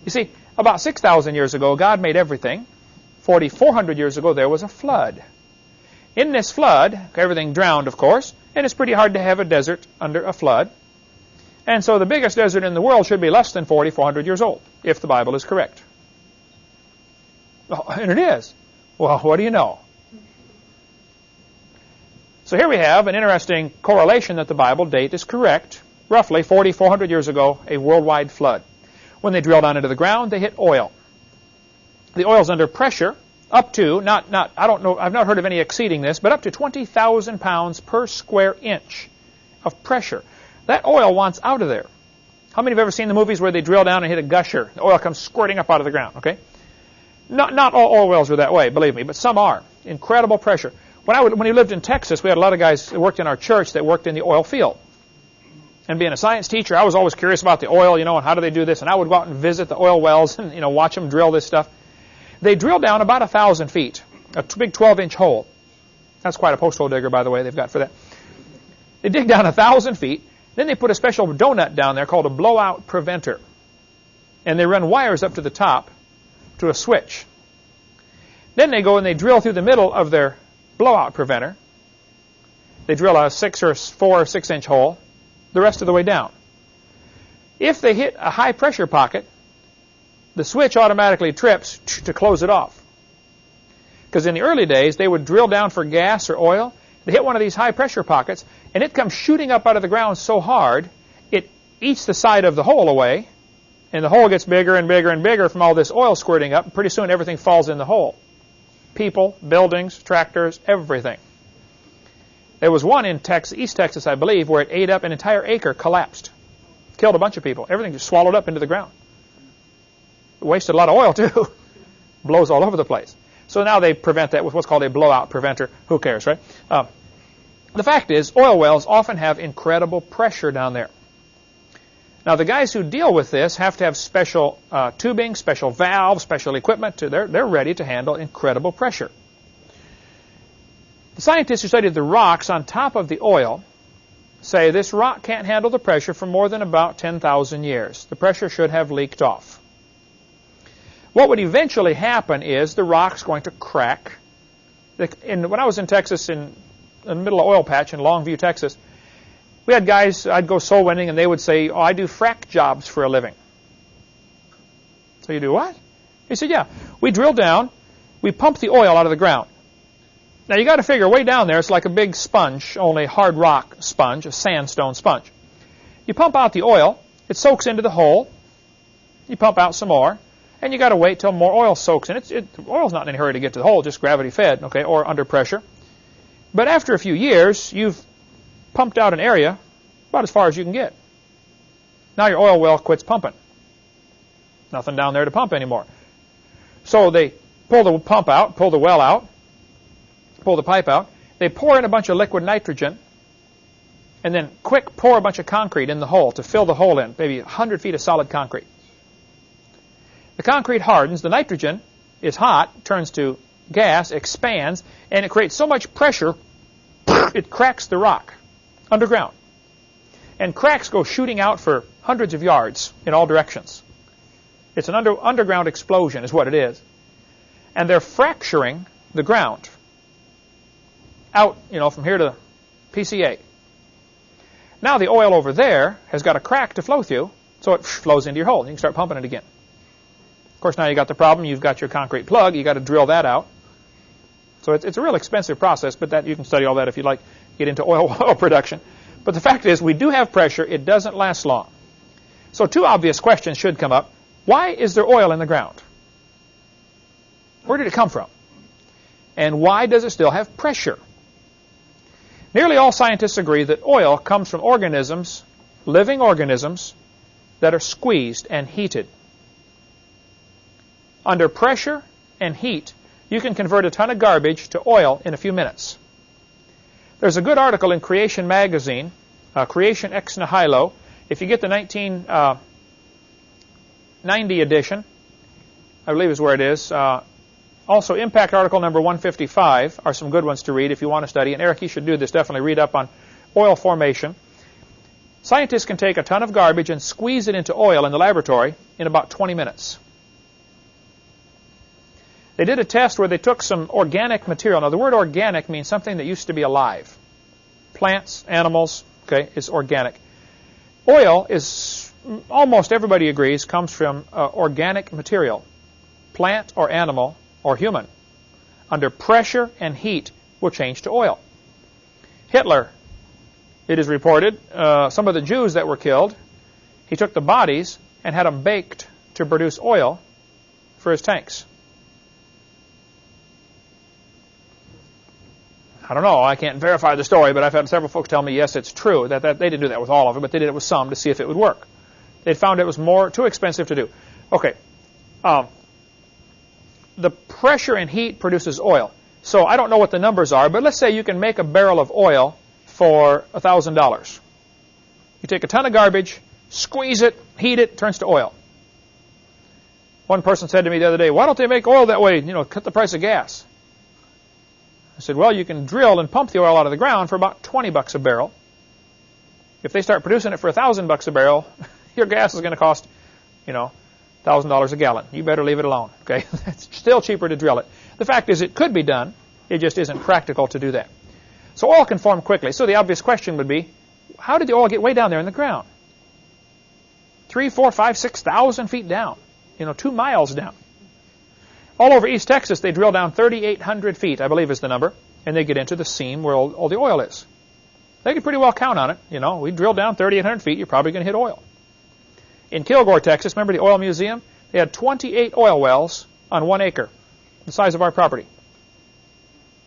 You see, about 6,000 years ago, God made everything. 4,400 years ago, there was a flood. In this flood, everything drowned, of course, and it's pretty hard to have a desert under a flood. And so the biggest desert in the world should be less than 4,400 years old, if the Bible is correct. Oh, and it is. Well, what do you know? So here we have an interesting correlation that the Bible date is correct. Roughly 4,400 years ago, a worldwide flood. When they drill down into the ground, they hit oil. The oil's under pressure up to, I don't know, I've not heard of any exceeding this, but up to 20,000 pounds per square inch of pressure. That oil wants out of there. How many have ever seen the movies where they drill down and hit a gusher? The oil comes squirting up out of the ground, okay? Not all oil wells are that way, believe me, but some are. Incredible pressure. When we lived in Texas, we had a lot of guys that worked in our church that worked in the oil field. And being a science teacher, I was always curious about the oil, and how do they do this? And I would go out and visit the oil wells and, watch them drill this stuff. They drill down about 1,000 feet, a big 12-inch hole. That's quite a post hole digger, by the way, they've got for that. They dig down 1,000 feet. Then they put a special donut down there called a blowout preventer. And they run wires up to the top to a switch. Then they go and they drill through the middle of their blowout preventer. They drill a 4 or 6 inch hole the rest of the way down. If they hit a high pressure pocket, the switch automatically trips to close it off. Because in the early days, they would drill down for gas or oil. They hit one of these high pressure pockets, and it comes shooting up out of the ground so hard, it eats the side of the hole away, and the hole gets bigger and bigger and bigger from all this oil squirting up, and pretty soon everything falls in the hole. People, buildings, tractors, everything. There was one in East Texas, I believe, where it ate up an entire acre, collapsed. Killed a bunch of people. Everything just swallowed up into the ground. It wasted a lot of oil, too. Blows all over the place. So now they prevent that with what's called a blowout preventer. Who cares, right? The fact is, oil wells often have incredible pressure down there. Now, the guys who deal with this have to have special tubing, special valves, special equipment. They're ready to handle incredible pressure. The scientists who studied the rocks on top of the oil say this rock can't handle the pressure for more than about 10,000 years. The pressure should have leaked off. What would eventually happen is the rock's going to crack. When I was in Texas, in the middle of oil patch in Longview, Texas, we had guys, I'd go soul winning, and they would say, "Oh, I do frack jobs for a living." So you do what? He said, "Yeah, we drill down, we pump the oil out of the ground." Now you got to figure way down there, it's like a big sponge, only hard rock sponge, a sandstone sponge. You pump out the oil, it soaks into the hole, you pump out some more, and you got to wait till more oil soaks in. The oil's not in a hurry to get to the hole, just gravity fed, okay, or under pressure. But after a few years, you've pumped out an area about as far as you can get. Now your oil well quits pumping. Nothing down there to pump anymore. So they pull the pump out, pull the well out, pull the pipe out. They pour in a bunch of liquid nitrogen, and then quick pour a bunch of concrete in the hole to fill the hole in, maybe 100 feet of solid concrete. The concrete hardens, the nitrogen is hot, turns to gas, expands, and it creates so much pressure, it cracks the rock underground. And cracks go shooting out for hundreds of yards in all directions. It's an underground explosion is what it is. And they're fracturing the ground, out, from here to PCA. Now the oil over there has got a crack to flow through, so it flows into your hole, and you can start pumping it again. Of course, now you got the problem. You've got your concrete plug. You got to drill that out. So it's a real expensive process, but that you can study all that if you'd like to get into oil production. But the fact is, we do have pressure. It doesn't last long. So two obvious questions should come up. Why is there oil in the ground? Where did it come from? And why does it still have pressure? Nearly all scientists agree that oil comes from organisms, living organisms, that are squeezed and heated. Under pressure and heat, you can convert a ton of garbage to oil in a few minutes. There's a good article in Creation magazine, Creation Ex Nihilo. If you get the 1990 edition, I believe is where it is. Also, Impact article number 155 are some good ones to read if you want to study. And Eric, you should do this. Definitely read up on oil formation. Scientists can take a ton of garbage and squeeze it into oil in the laboratory in about 20 minutes. They did a test where they took some organic material. Now, the word organic means something that used to be alive. Plants, animals, okay, is organic. Oil is, almost everybody agrees, comes from organic material. Plant or animal or human. Under pressure and heat will change to oil. Hitler, it is reported, some of the Jews that were killed, he took the bodies and had them baked to produce oil for his tanks. I don't know, I can't verify the story, but I've had several folks tell me, yes, it's true, that they didn't do that with all of it, but they did it with some to see if it would work. They found it was too expensive to do. Okay, the pressure and heat produces oil. So I don't know what the numbers are, but let's say you can make a barrel of oil for $1,000. You take a ton of garbage, squeeze it, heat it, turns to oil. One person said to me the other day, why don't they make oil that way, cut the price of gas? I said, well, you can drill and pump the oil out of the ground for about $20 a barrel. If they start producing it for $1,000 a barrel, your gas is going to cost, $1,000 a gallon. You better leave it alone. Okay, it's still cheaper to drill it. The fact is, it could be done. It just isn't practical to do that. So oil can form quickly. So the obvious question would be, how did the oil get way down there in the ground? 3, 4, 5, 6,000 feet down. 2 miles down. All over East Texas, they drill down 3,800 feet, I believe is the number, and they get into the seam where all the oil is. They could pretty well count on it. We drill down 3,800 feet, you're probably going to hit oil. In Kilgore, Texas, remember the oil museum? They had 28 oil wells on 1 acre, the size of our property.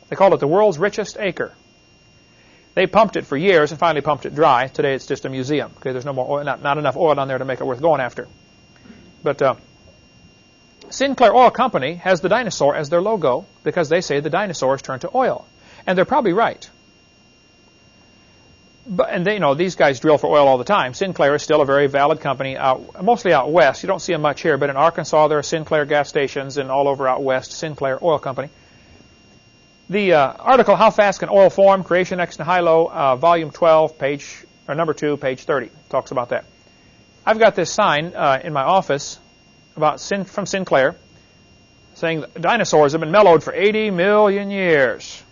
They called it the world's richest acre. They pumped it for years and finally pumped it dry. Today it's just a museum. Okay, there's no more oil, not enough oil on there to make it worth going after. But Sinclair Oil Company has the dinosaur as their logo because they say the dinosaurs turned to oil. And they're probably right. And these guys drill for oil all the time. Sinclair is still a very valid company, mostly out west. You don't see them much here, but in Arkansas there are Sinclair gas stations, and all over out west, Sinclair Oil Company. The article, How Fast Can Oil Form? Creation Ex Nihilo, Volume 12, number 2, page 30, talks about that. I've got this sign in my office from Sinclair saying that dinosaurs have been mellowed for 80 million years.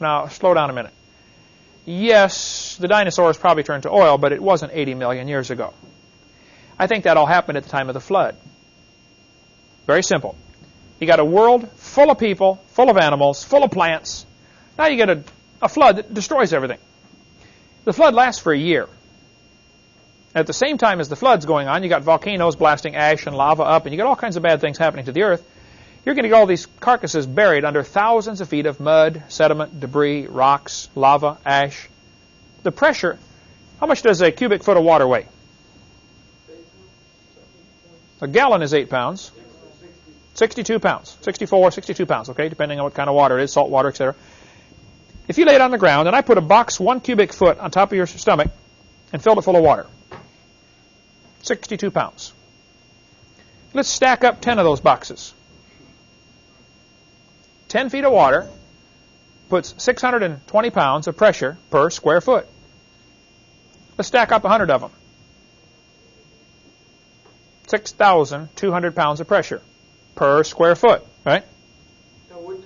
Now, slow down a minute. Yes, the dinosaurs probably turned to oil, but it wasn't 80 million years ago. I think that all happened at the time of the flood. Very simple. You got a world full of people, full of animals, full of plants. Now you get a flood that destroys everything. The flood lasts for a year. At the same time as the flood's going on, you got volcanoes blasting ash and lava up, and you got all kinds of bad things happening to the earth. You're going to get all these carcasses buried under thousands of feet of mud, sediment, debris, rocks, lava, ash. The pressure, how much does a cubic foot of water weigh? A gallon is 8 pounds. 62 pounds. 64, 62 pounds, okay, depending on what kind of water it is, salt water, etc. If you lay it on the ground, and I put a box 1 cubic foot on top of your stomach and filled it full of water, 62 pounds. Let's stack up 10 of those boxes. 10 feet of water puts 620 pounds of pressure per square foot. Let's stack up 100 of them. 6,200 pounds of pressure per square foot, right? Now, would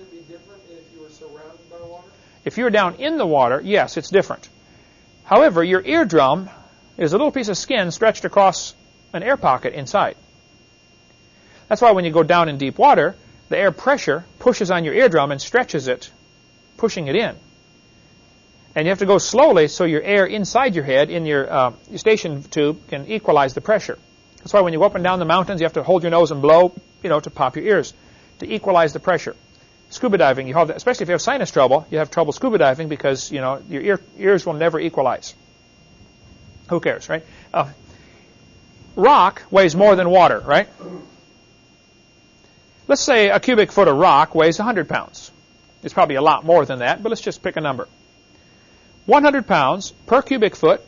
If you're down in the water, yes, it's different. However, your eardrum is a little piece of skin stretched across an air pocket inside. That's why when you go down in deep water, the air pressure pushes on your eardrum and stretches it, pushing it in. And you have to go slowly so your air inside your head, in your station tube, can equalize the pressure. That's why when you go up and down the mountains, you have to hold your nose and blow, to pop your ears, to equalize the pressure. Scuba diving, you have that, especially if you have sinus trouble, you have trouble scuba diving because, your ears will never equalize. Who cares, right? Rock weighs more than water, right? Let's say a cubic foot of rock weighs 100 pounds. It's probably a lot more than that, but let's just pick a number. 100 pounds per cubic foot.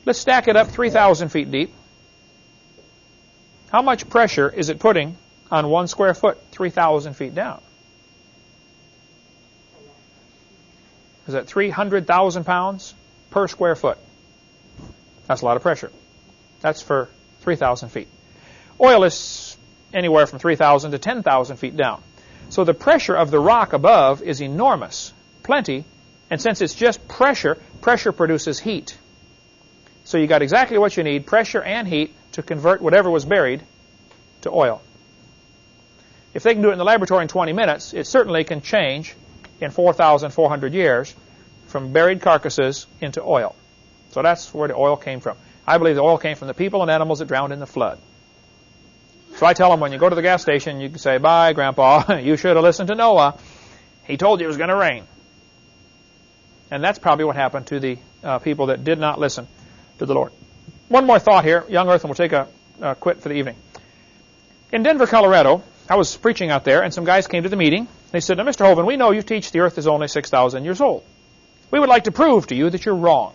Let's stack it up 3,000 feet deep. How much pressure is it putting on 1 square foot 3,000 feet down? Is that 300,000 pounds per square foot? That's a lot of pressure. That's for 3,000 feet. Oil is anywhere from 3,000 to 10,000 feet down. So the pressure of the rock above is enormous, plenty, and since it's just pressure, pressure produces heat. So you got exactly what you need, pressure and heat, to convert whatever was buried to oil. If they can do it in the laboratory in 20 minutes, it certainly can change in 4,400 years from buried carcasses into oil. So that's where the oil came from. I believe the oil came from the people and animals that drowned in the flood. So I tell them, when you go to the gas station, you can say, "Bye, Grandpa, you should have listened to Noah. He told you it was going to rain." And that's probably what happened to the people that did not listen to the Lord. One more thought here. Young Earth, and we'll take a quit for the evening. In Denver, Colorado, I was preaching out there, and some guys came to the meeting. They said, "Now, Mr. Hovind, we know you teach the earth is only 6,000 years old. We would like to prove to you that you're wrong."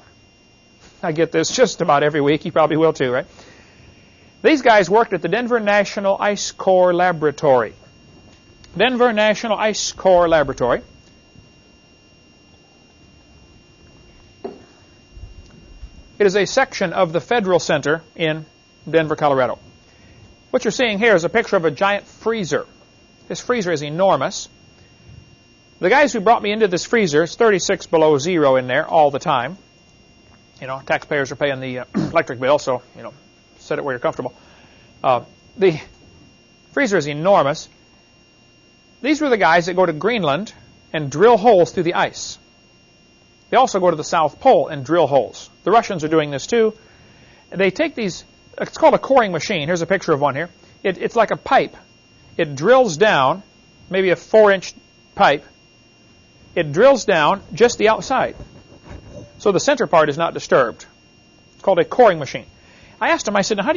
I get this just about every week. You probably will too, right? These guys worked at the Denver National Ice Core Laboratory. Denver National Ice Core Laboratory. It is a section of the Federal Center in Denver, Colorado. What you're seeing here is a picture of a giant freezer. This freezer is enormous. The guys who brought me into this freezer, it's 36 below zero in there all the time. Taxpayers are paying the electric bill, so, set it where you're comfortable. The freezer is enormous. These were the guys that go to Greenland and drill holes through the ice. They also go to the South Pole and drill holes. The Russians are doing this too. They take these, it's called a coring machine. Here's a picture of one here. It's like a pipe. It drills down, maybe a 4-inch pipe. It drills down just the outside. So the center part is not disturbed. It's called a coring machine. I asked them, I said, "Now,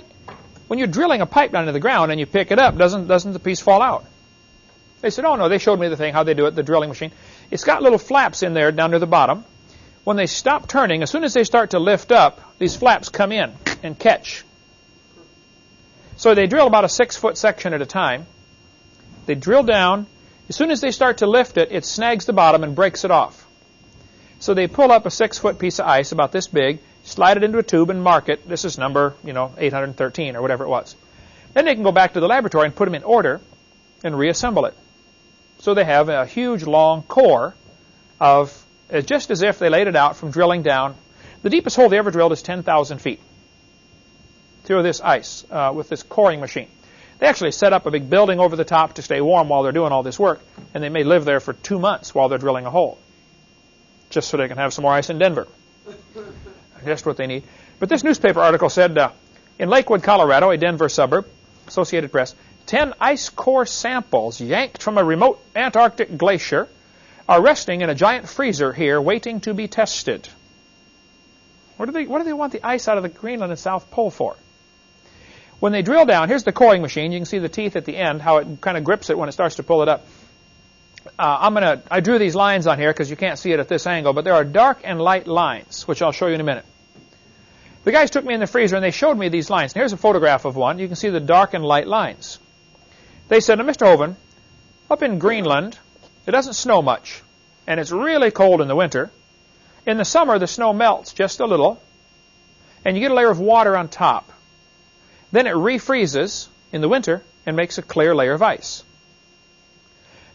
when you're drilling a pipe down into the ground and you pick it up, doesn't the piece fall out?" They said, "Oh, no." They showed me the thing, how they do it, the drilling machine. It's got little flaps in there down near the bottom. When they stop turning, as soon as they start to lift up, these flaps come in and catch. So they drill about a 6-foot section at a time. They drill down. As soon as they start to lift it, it snags the bottom and breaks it off. So they pull up a 6-foot piece of ice about this big, slide it into a tube and mark it. This is number, 813 or whatever it was. Then they can go back to the laboratory and put them in order and reassemble it. So they have a huge, long core of, just as if they laid it out from drilling down. The deepest hole they ever drilled is 10,000 feet through this ice with this coring machine. They actually set up a big building over the top to stay warm while they're doing all this work, and they may live there for 2 months while they're drilling a hole, just so they can have some more ice in Denver. Just what they need. But this newspaper article said, in Lakewood, Colorado, a Denver suburb, Associated Press, 10 ice core samples yanked from a remote Antarctic glacier are resting in a giant freezer here waiting to be tested. What do they want the ice out of the Greenland and South Pole for? When they drill down, here's the coring machine. You can see the teeth at the end, how it kind of grips it when it starts to pull it up. I drew these lines on here because you can't see it at this angle, but there are dark and light lines, which I'll show you in a minute. The guys took me in the freezer and they showed me these lines. And here's a photograph of one. You can see the dark and light lines. They said, "Now, Mr. Hovind, up in Greenland, it doesn't snow much, and it's really cold in the winter. In the summer, the snow melts just a little, and you get a layer of water on top. Then it refreezes in the winter and makes a clear layer of ice."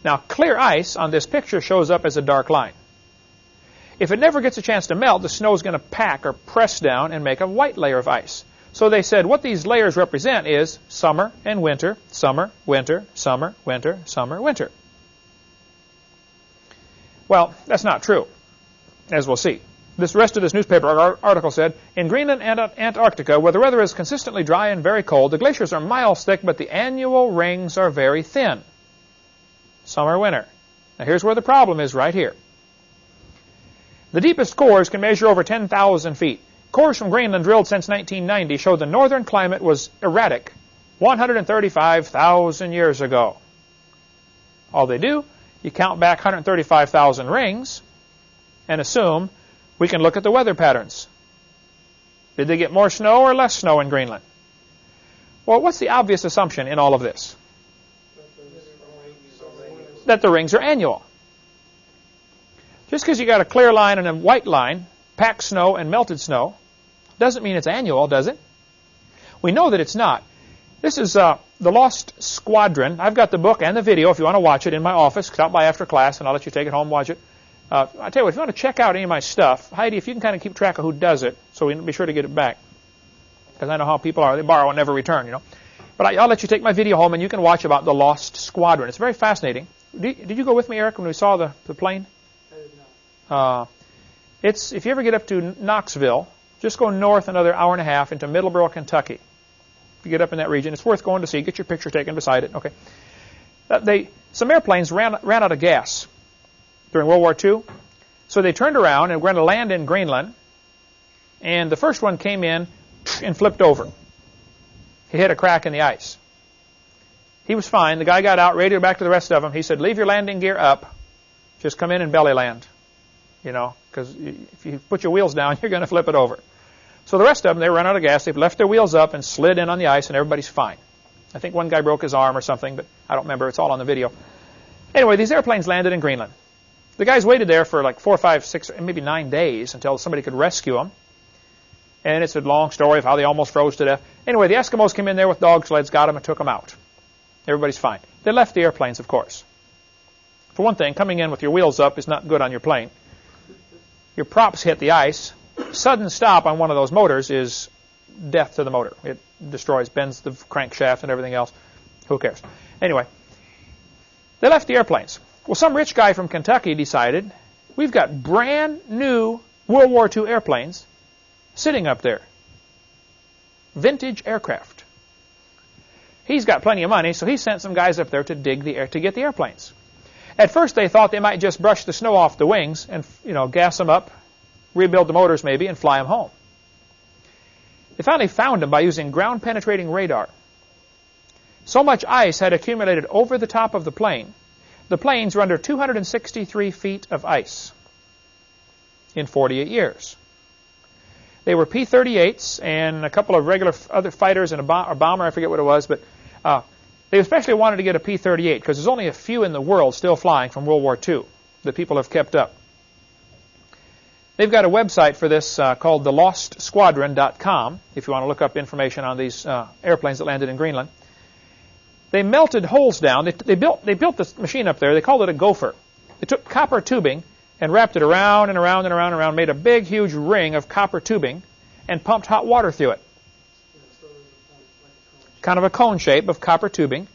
Now, clear ice on this picture shows up as a dark line. If it never gets a chance to melt, the snow is going to pack or press down and make a white layer of ice. So they said what these layers represent is summer and winter, summer, winter, summer, winter, summer, winter. Well, that's not true, as we'll see. This rest of this newspaper article said, in Greenland and Antarctica, where the weather is consistently dry and very cold, the glaciers are miles thick, but the annual rings are very thin. Summer, winter. Now here's where the problem is right here. The deepest cores can measure over 10,000 feet. Cores from Greenland drilled since 1990 show the northern climate was erratic 135,000 years ago. All they do, you count back 135,000 rings and assume we can look at the weather patterns. Did they get more snow or less snow in Greenland? Well, what's the obvious assumption in all of this? That the rings are annual. Just because you got a clear line and a white line, packed snow and melted snow, doesn't mean it's annual, does it? We know that it's not. This is The Lost Squadron. I've got the book and the video if you want to watch it in my office. Stop by after class and I'll let you take it home and watch it. I tell you what, if you want to check out any of my stuff, Heidi, if you can kind of keep track of who does it, so we can be sure to get it back. Because I know how people are. They borrow and never return, you know. But I'll let you take my video home and you can watch about the Lost Squadron. It's very fascinating. Did you go with me, Eric, when we saw the plane? I did not. If you ever get up to Knoxville, just go north another hour and a half into Middleborough, Kentucky. If you get up in that region, it's worth going to see. Get your picture taken beside it. Okay. Some airplanes ran out of gas during World War II, so they turned around and were going to land in Greenland, and the first one came in and flipped over. He hit a crack in the ice. He was fine. The guy got out, radioed back to the rest of them. He said, leave your landing gear up. Just come in and belly land. You know, because if you put your wheels down, you're going to flip it over. So the rest of them, they run out of gas. They've left their wheels up and slid in on the ice, and everybody's fine. I think one guy broke his arm or something, but I don't remember. It's all on the video. Anyway, these airplanes landed in Greenland. The guys waited there for like 4, 5, 6, maybe 9 days until somebody could rescue them. And it's a long story of how they almost froze to death. Anyway, the Eskimos came in there with dog sleds, got them, and took them out. Everybody's fine. They left the airplanes, of course. For one thing, coming in with your wheels up is not good on your plane. Your props hit the ice. Sudden stop on one of those motors is death to the motor. It destroys, bends the crankshaft and everything else. Who cares? Anyway, they left the airplanes. Well, some rich guy from Kentucky decided, we've got brand new World War II airplanes sitting up there. Vintage aircraft. He's got plenty of money, so he sent some guys up there to dig the air to get the airplanes. At first, they thought they might just brush the snow off the wings and, gas them up, rebuild the motors maybe, and fly them home. They finally found them by using ground-penetrating radar. So much ice had accumulated over the top of the plane. The planes were under 263 feet of ice in 48 years. They were P-38s and a couple of regular other fighters and a bomber, I forget what it was, but they especially wanted to get a P-38 because there's only a few in the world still flying from World War II that people have kept up. They've got a website for this called thelostsquadron.com if you want to look up information on these airplanes that landed in Greenland. They melted holes down. They built this machine up there. They called it a gopher. They took copper tubing and wrapped it around and around and around and around, made a big, huge ring of copper tubing, and pumped hot water through it. Kind of a cone shape of copper tubing.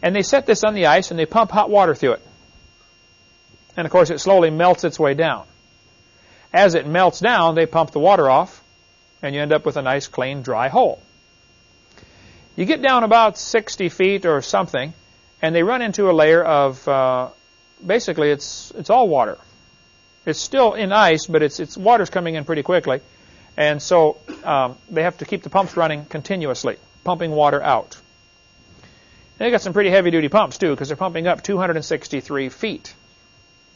And they set this on the ice, and they pump hot water through it. And, of course, it slowly melts its way down. As it melts down, they pump the water off, and you end up with a nice, clean, dry hole. You get down about 60 feet or something, and they run into a layer of, basically, it's all water. It's still in ice, but it's water's coming in pretty quickly. And so they have to keep the pumps running continuously, pumping water out. And they got some pretty heavy-duty pumps, too, because they're pumping up 263 feet.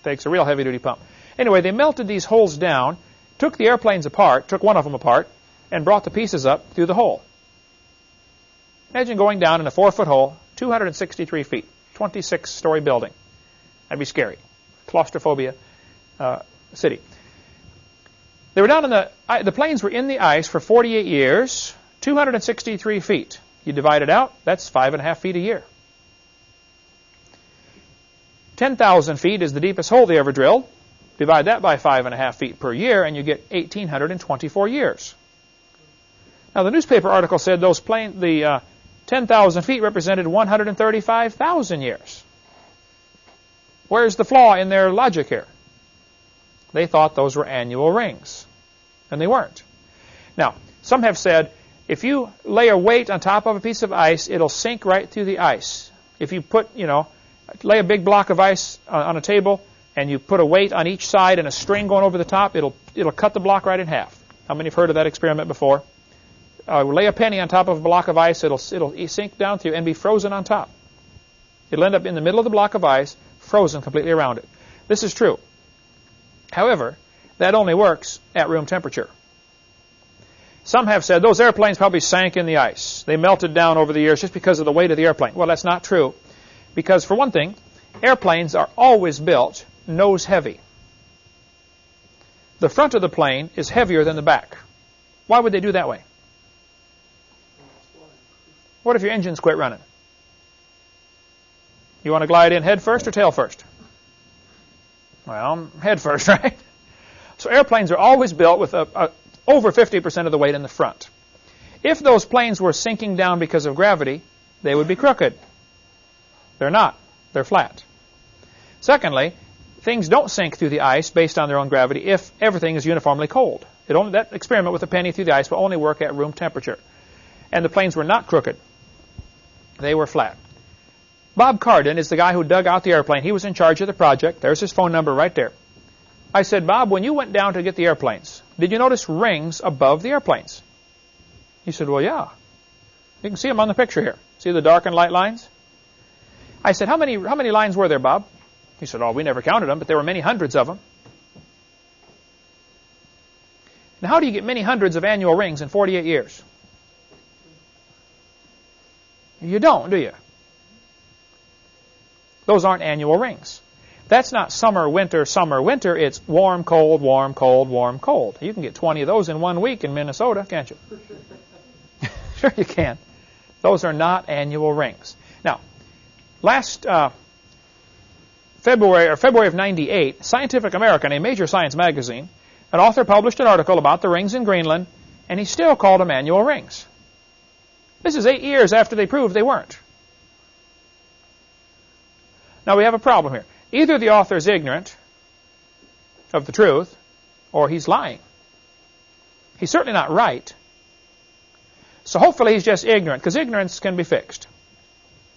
Takes a real heavy-duty pump. Anyway, they melted these holes down, took the airplanes apart, took one of them apart, and brought the pieces up through the hole. Imagine going down in a 4-foot hole, 263 feet, 26-story building. That'd be scary. Claustrophobia city. They were down in the planes were in the ice for 48 years, 263 feet. You divide it out, that's 5.5 feet a year. 10,000 feet is the deepest hole they ever drilled. Divide that by 5.5 feet per year, and you get 1,824 years. Now, the newspaper article said the 10,000 feet represented 135,000 years. Where's the flaw in their logic here? They thought those were annual rings, and they weren't. Now, some have said, if you lay a weight on top of a piece of ice, it'll sink right through the ice. If you lay a big block of ice on a table, and you put a weight on each side and a string going over the top, it'll cut the block right in half. How many have heard of that experiment before? Lay a penny on top of a block of ice, it'll sink down through and be frozen on top. It'll end up in the middle of the block of ice, frozen completely around it. This is true. However, that only works at room temperature. Some have said those airplanes probably sank in the ice. They melted down over the years just because of the weight of the airplane. Well, that's not true. Because, for one thing, airplanes are always built nose heavy. The front of the plane is heavier than the back. Why would they do that way? What if your engines quit running? You want to glide in head first or tail first? Well, head first, right? So airplanes are always built with over 50% of the weight in the front. If those planes were sinking down because of gravity, they would be crooked. They're not. They're flat. Secondly, things don't sink through the ice based on their own gravity if everything is uniformly cold. That experiment with a penny through the ice will only work at room temperature. And the planes were not crooked. They were flat. Bob Cardin is the guy who dug out the airplane. He was in charge of the project. There's his phone number right there. I said, Bob, when you went down to get the airplanes, did you notice rings above the airplanes? He said, well, yeah. You can see them on the picture here. See the dark and light lines? I said, how many lines were there, Bob? He said, oh, we never counted them, but there were many hundreds of them. Now, how do you get many hundreds of annual rings in 48 years? You don't, do you? Those aren't annual rings. That's not summer, winter, summer, winter. It's warm, cold, warm, cold, warm, cold. You can get 20 of those in 1 week in Minnesota, can't you? Sure you can. Those are not annual rings. Now, last February of '98, Scientific American, a major science magazine, an author published an article about the rings in Greenland, and he still called them annual rings. This is 8 years after they proved they weren't. Now we have a problem here. Either the author is ignorant of the truth, or he's lying. He's certainly not right. So hopefully he's just ignorant, because ignorance can be fixed.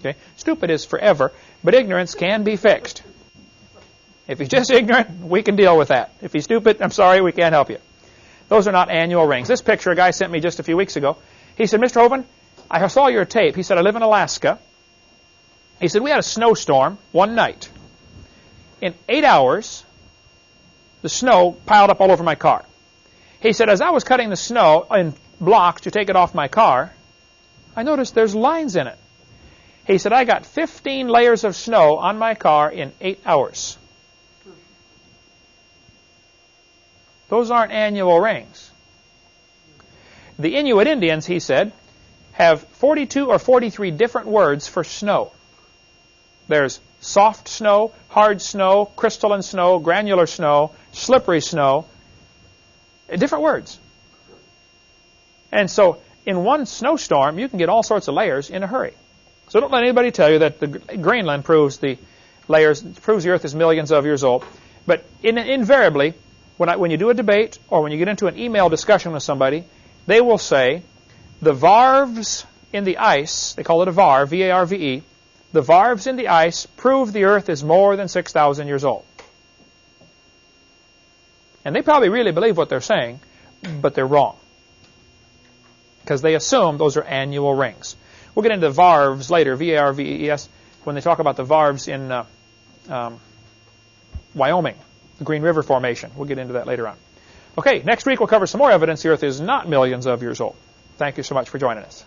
Okay? Stupid is forever, but ignorance can be fixed. If he's just ignorant, we can deal with that. If he's stupid, I'm sorry, we can't help you. Those are not annual rings. This picture a guy sent me just a few weeks ago. He said, Mr. Hovind, I saw your tape. He said, I live in Alaska. He said, we had a snowstorm one night. In 8 hours, the snow piled up all over my car. He said, as I was cutting the snow in blocks to take it off my car, I noticed there's lines in it. He said, I got 15 layers of snow on my car in 8 hours. Those aren't annual rings. The Inuit Indians, he said, have 42 or 43 different words for snow. There's soft snow, hard snow, crystalline snow, granular snow, slippery snow. Different words. And so in one snowstorm, you can get all sorts of layers in a hurry. So don't let anybody tell you that the Greenland proves the Earth is millions of years old. But invariably, when you do a debate or when you get into an email discussion with somebody, they will say, the varves in the ice, they call it a var, V-A-R-V-E, the varves in the ice prove the Earth is more than 6,000 years old. And they probably really believe what they're saying, but they're wrong. Because they assume those are annual rings. We'll get into varves later, V-A-R-V-E-S, when they talk about the varves in Wyoming, the Green River Formation. We'll get into that later on. Okay, next week we'll cover some more evidence the Earth is not millions of years old. Thank you so much for joining us.